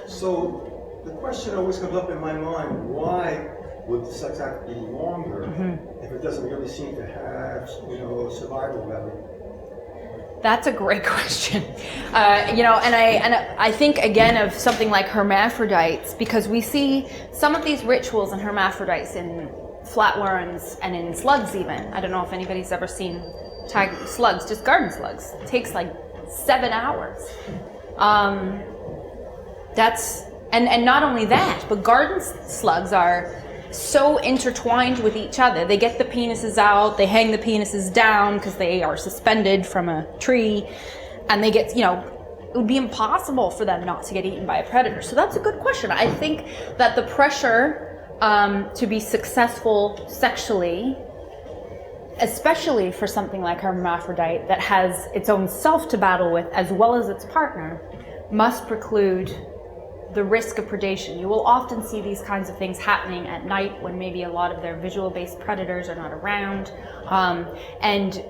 So the question always comes up in my mind, why would the sex act be longer if it doesn't really seem to have, survival value? That's a great question. And I think again of something like hermaphrodites, because we see some of these rituals in hermaphrodites in flatworms and in slugs even. I don't know if anybody's ever seen slugs, just garden slugs. It takes like 7 hours. And not only that, but garden slugs are so intertwined with each other. They get the penises out, they hang the penises down because they are suspended from a tree, and they get, it would be impossible for them not to get eaten by a predator. So that's a good question. I think that the pressure to be successful sexually, especially for something like hermaphrodite that has its own self to battle with as well as its partner, must preclude the risk of predation. You will often see these kinds of things happening at night when maybe a lot of their visual-based predators are not around. And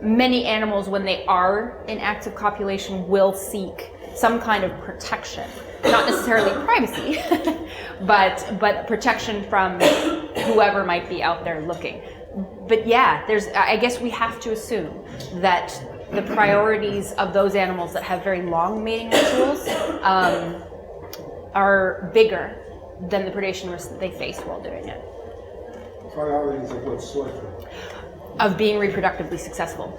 many animals, when they are in active copulation, will seek some kind of protection. Not necessarily privacy, but protection from whoever might be out there looking. But yeah, I guess we have to assume that the priorities of those animals that have very long mating rituals are bigger than the predation risks that they face while doing it. Priorities of what sort? Of being reproductively successful.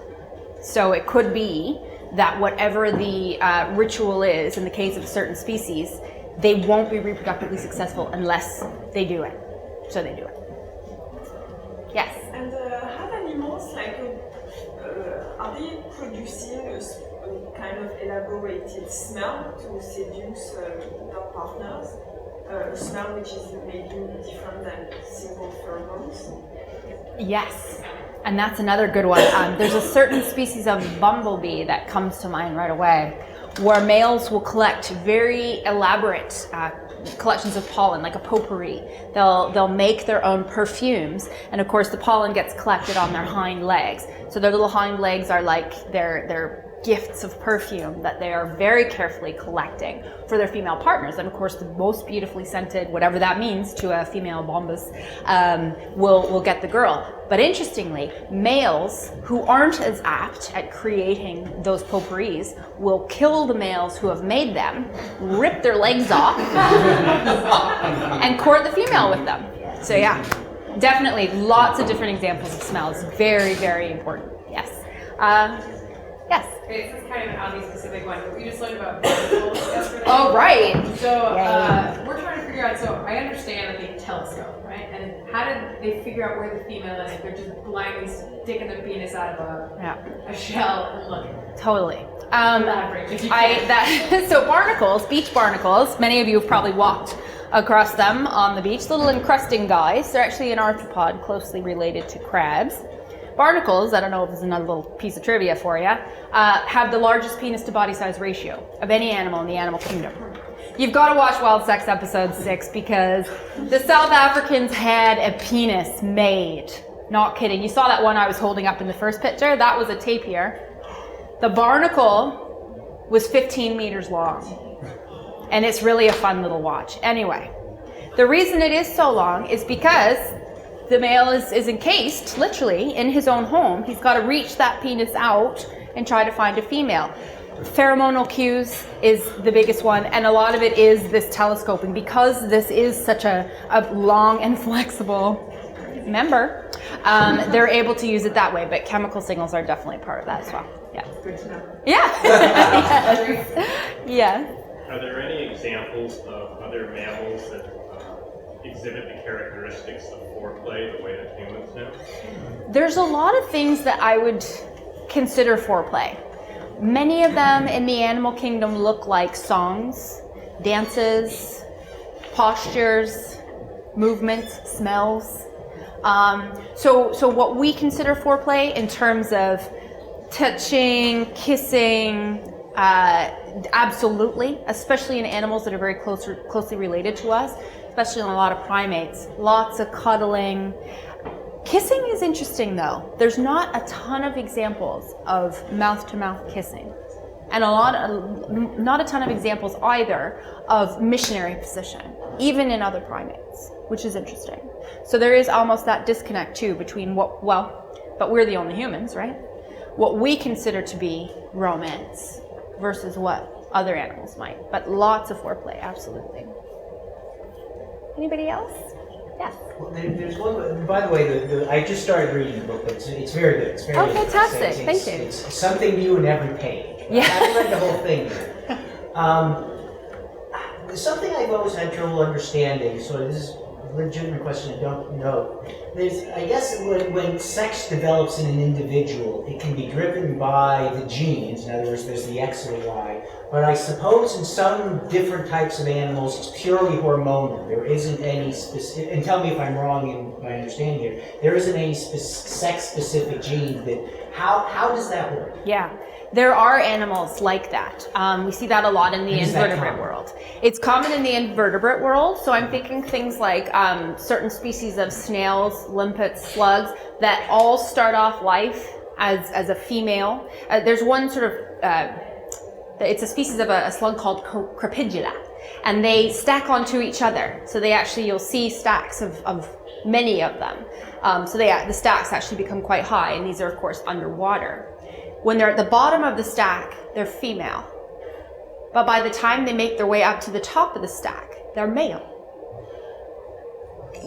So it could be that whatever the ritual is, in the case of a certain species, they won't be reproductively successful unless they do it. So they do it. Yes? And have animals, are they producing a kind of elaborated smell to seduce their partners? A smell which is maybe different than simple pheromones? Yes, and that's another good one. There's a certain species of bumblebee that comes to mind right away, where males will collect very elaborate collections of pollen, like a potpourri. They'll make their own perfumes, and of course the pollen gets collected on their hind legs. So their little hind legs are like their gifts of perfume that they are very carefully collecting for their female partners. And of course, the most beautifully scented, whatever that means to a female bombas, will get the girl. But interestingly, males who aren't as apt at creating those potpourris will kill the males who have made them, rip their legs off, and court the female with them. So yeah, definitely lots of different examples of smells. Very, very important. Yes. Yes. Okay, this is kind of an oddly specific one, but we just learned about barnacles yesterday. Oh, right. So we're trying to figure out, so I understand that they telescope, right? And how did they figure out where the female is if they're just blindly sticking their penis out of a shell and looking? Totally. Elaborate, if you can. So barnacles, beach barnacles, many of you have probably walked across them on the beach, little encrusting guys. They're actually an arthropod closely related to crabs. Barnacles, I don't know if there's another little piece of trivia for you, have the largest penis to body size ratio of any animal in the animal kingdom. You've got to watch Wild Sex episode 6 because the South Africans had a penis made. Not kidding. You saw that one I was holding up in the first picture? That was a tapir. The barnacle was 15 meters long. And it's really a fun little watch. Anyway, the reason it is so long is because the male is encased, literally, in his own home. He's got to reach that penis out and try to find a female. Pheromonal cues is the biggest one, and a lot of it is this telescoping. Because this is such a long and flexible member, they're able to use it that way, but chemical signals are definitely part of that as well. Yeah. Good to know. Yeah. Yeah. Are there any examples of other mammals that exhibit the characteristics of foreplay the way that humans do? There's a lot of things that I would consider foreplay. Many of them in the animal kingdom look like songs, dances, postures, movements, smells. So what we consider foreplay in terms of touching, kissing, absolutely, especially in animals that are very closely related to us, especially in a lot of primates. Lots of cuddling. Kissing is interesting though. There's not a ton of examples of mouth-to-mouth kissing. And not a ton of examples either of missionary position, even in other primates, which is interesting. So there is almost that disconnect too between but we're the only humans, right? What we consider to be romance versus what other animals might. But lots of foreplay, absolutely. Anybody else? Yes. Well, there's one. By the way, I just started reading the book, but it's very good. It's very Oh, fantastic! Thank you. It's something new in every page. Yeah. I haven't read the whole thing yet. Something I've always had trouble understanding. So this is a legitimate question. I don't know. I guess when sex develops in an individual, it can be driven by the genes. In other words, there's the X and the Y. But I suppose in some different types of animals, it's purely hormonal. There isn't any specific, and tell me if I'm wrong in my understanding here, there isn't any sex-specific gene that, how does that work? Yeah, there are animals like that. We see that a lot in the invertebrate world. It's common in the invertebrate world, so I'm thinking things like certain species of snails, limpets, slugs, that all start off life as a female. There's one sort of, it's a species of a slug called Crepidula, and they stack onto each other. So you'll see stacks of many of them. So the stacks actually become quite high, and these are of course underwater. When they're at the bottom of the stack, they're female. But by the time they make their way up to the top of the stack, they're male.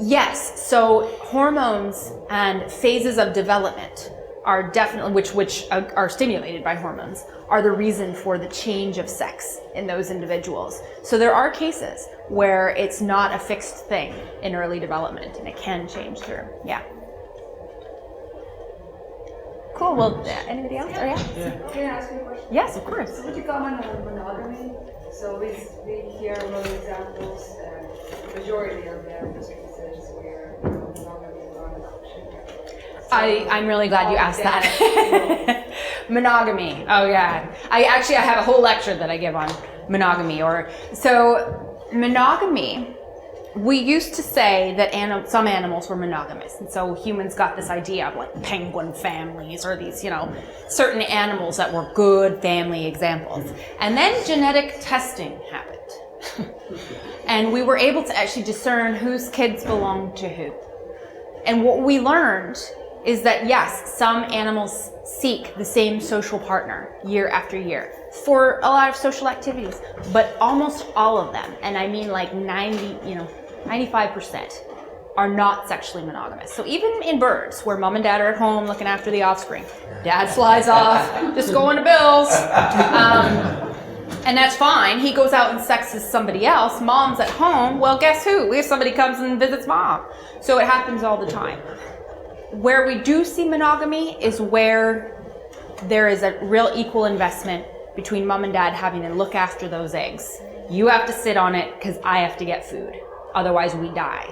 Yes, so hormones and phases of development are definitely, which are stimulated by hormones, are the reason for the change of sex in those individuals. So there are cases where it's not a fixed thing in early development and it can change through. Yeah. Cool. Well, anybody else? Can I ask you a question? Yes, of course. So would you comment on monogamy? So we hear a lot of examples, majority of them cases where monogamy is not an option. I'm really glad you asked that. Monogamy. Oh yeah. I have a whole lecture that I give on monogamy. Monogamy we used to say that some animals were monogamous, and so humans got this idea of like penguin families or these, certain animals that were good family examples. And then genetic testing happened. And we were able to actually discern whose kids belonged to who. And what we learned is that yes, some animals seek the same social partner year after year for a lot of social activities, but almost all of them, and I mean like 95% are not sexually monogamous. So even in birds, where mom and dad are at home looking after the offspring, dad flies off, just going to Bill's, and that's fine. He goes out and sexes somebody else. Mom's at home. Well, guess who? If somebody comes and visits mom. So it happens all the time. Where we do see monogamy is where there is a real equal investment between mom and dad having to look after those eggs. You have to sit on it because I have to get food. Otherwise we die.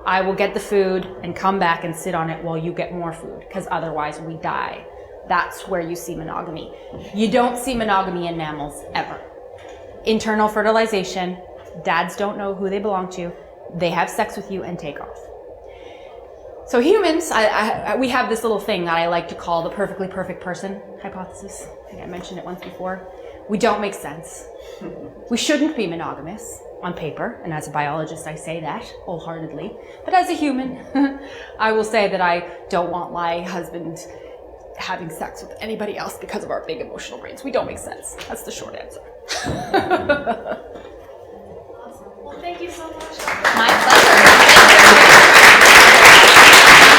I will get the food and come back and sit on it while you get more food because otherwise we die. That's where you see monogamy. You don't see monogamy in mammals ever. Internal fertilization, dads don't know who they belong to. They have sex with you and take off. So humans, we have this little thing that I like to call the perfectly perfect person hypothesis. I think I mentioned it once before. We don't make sense. We shouldn't be monogamous on paper, and as a biologist I say that wholeheartedly. But as a human, I will say that I don't want my husband having sex with anybody else because of our big emotional brains. We don't make sense. That's the short answer. Awesome. Well, thank you so much.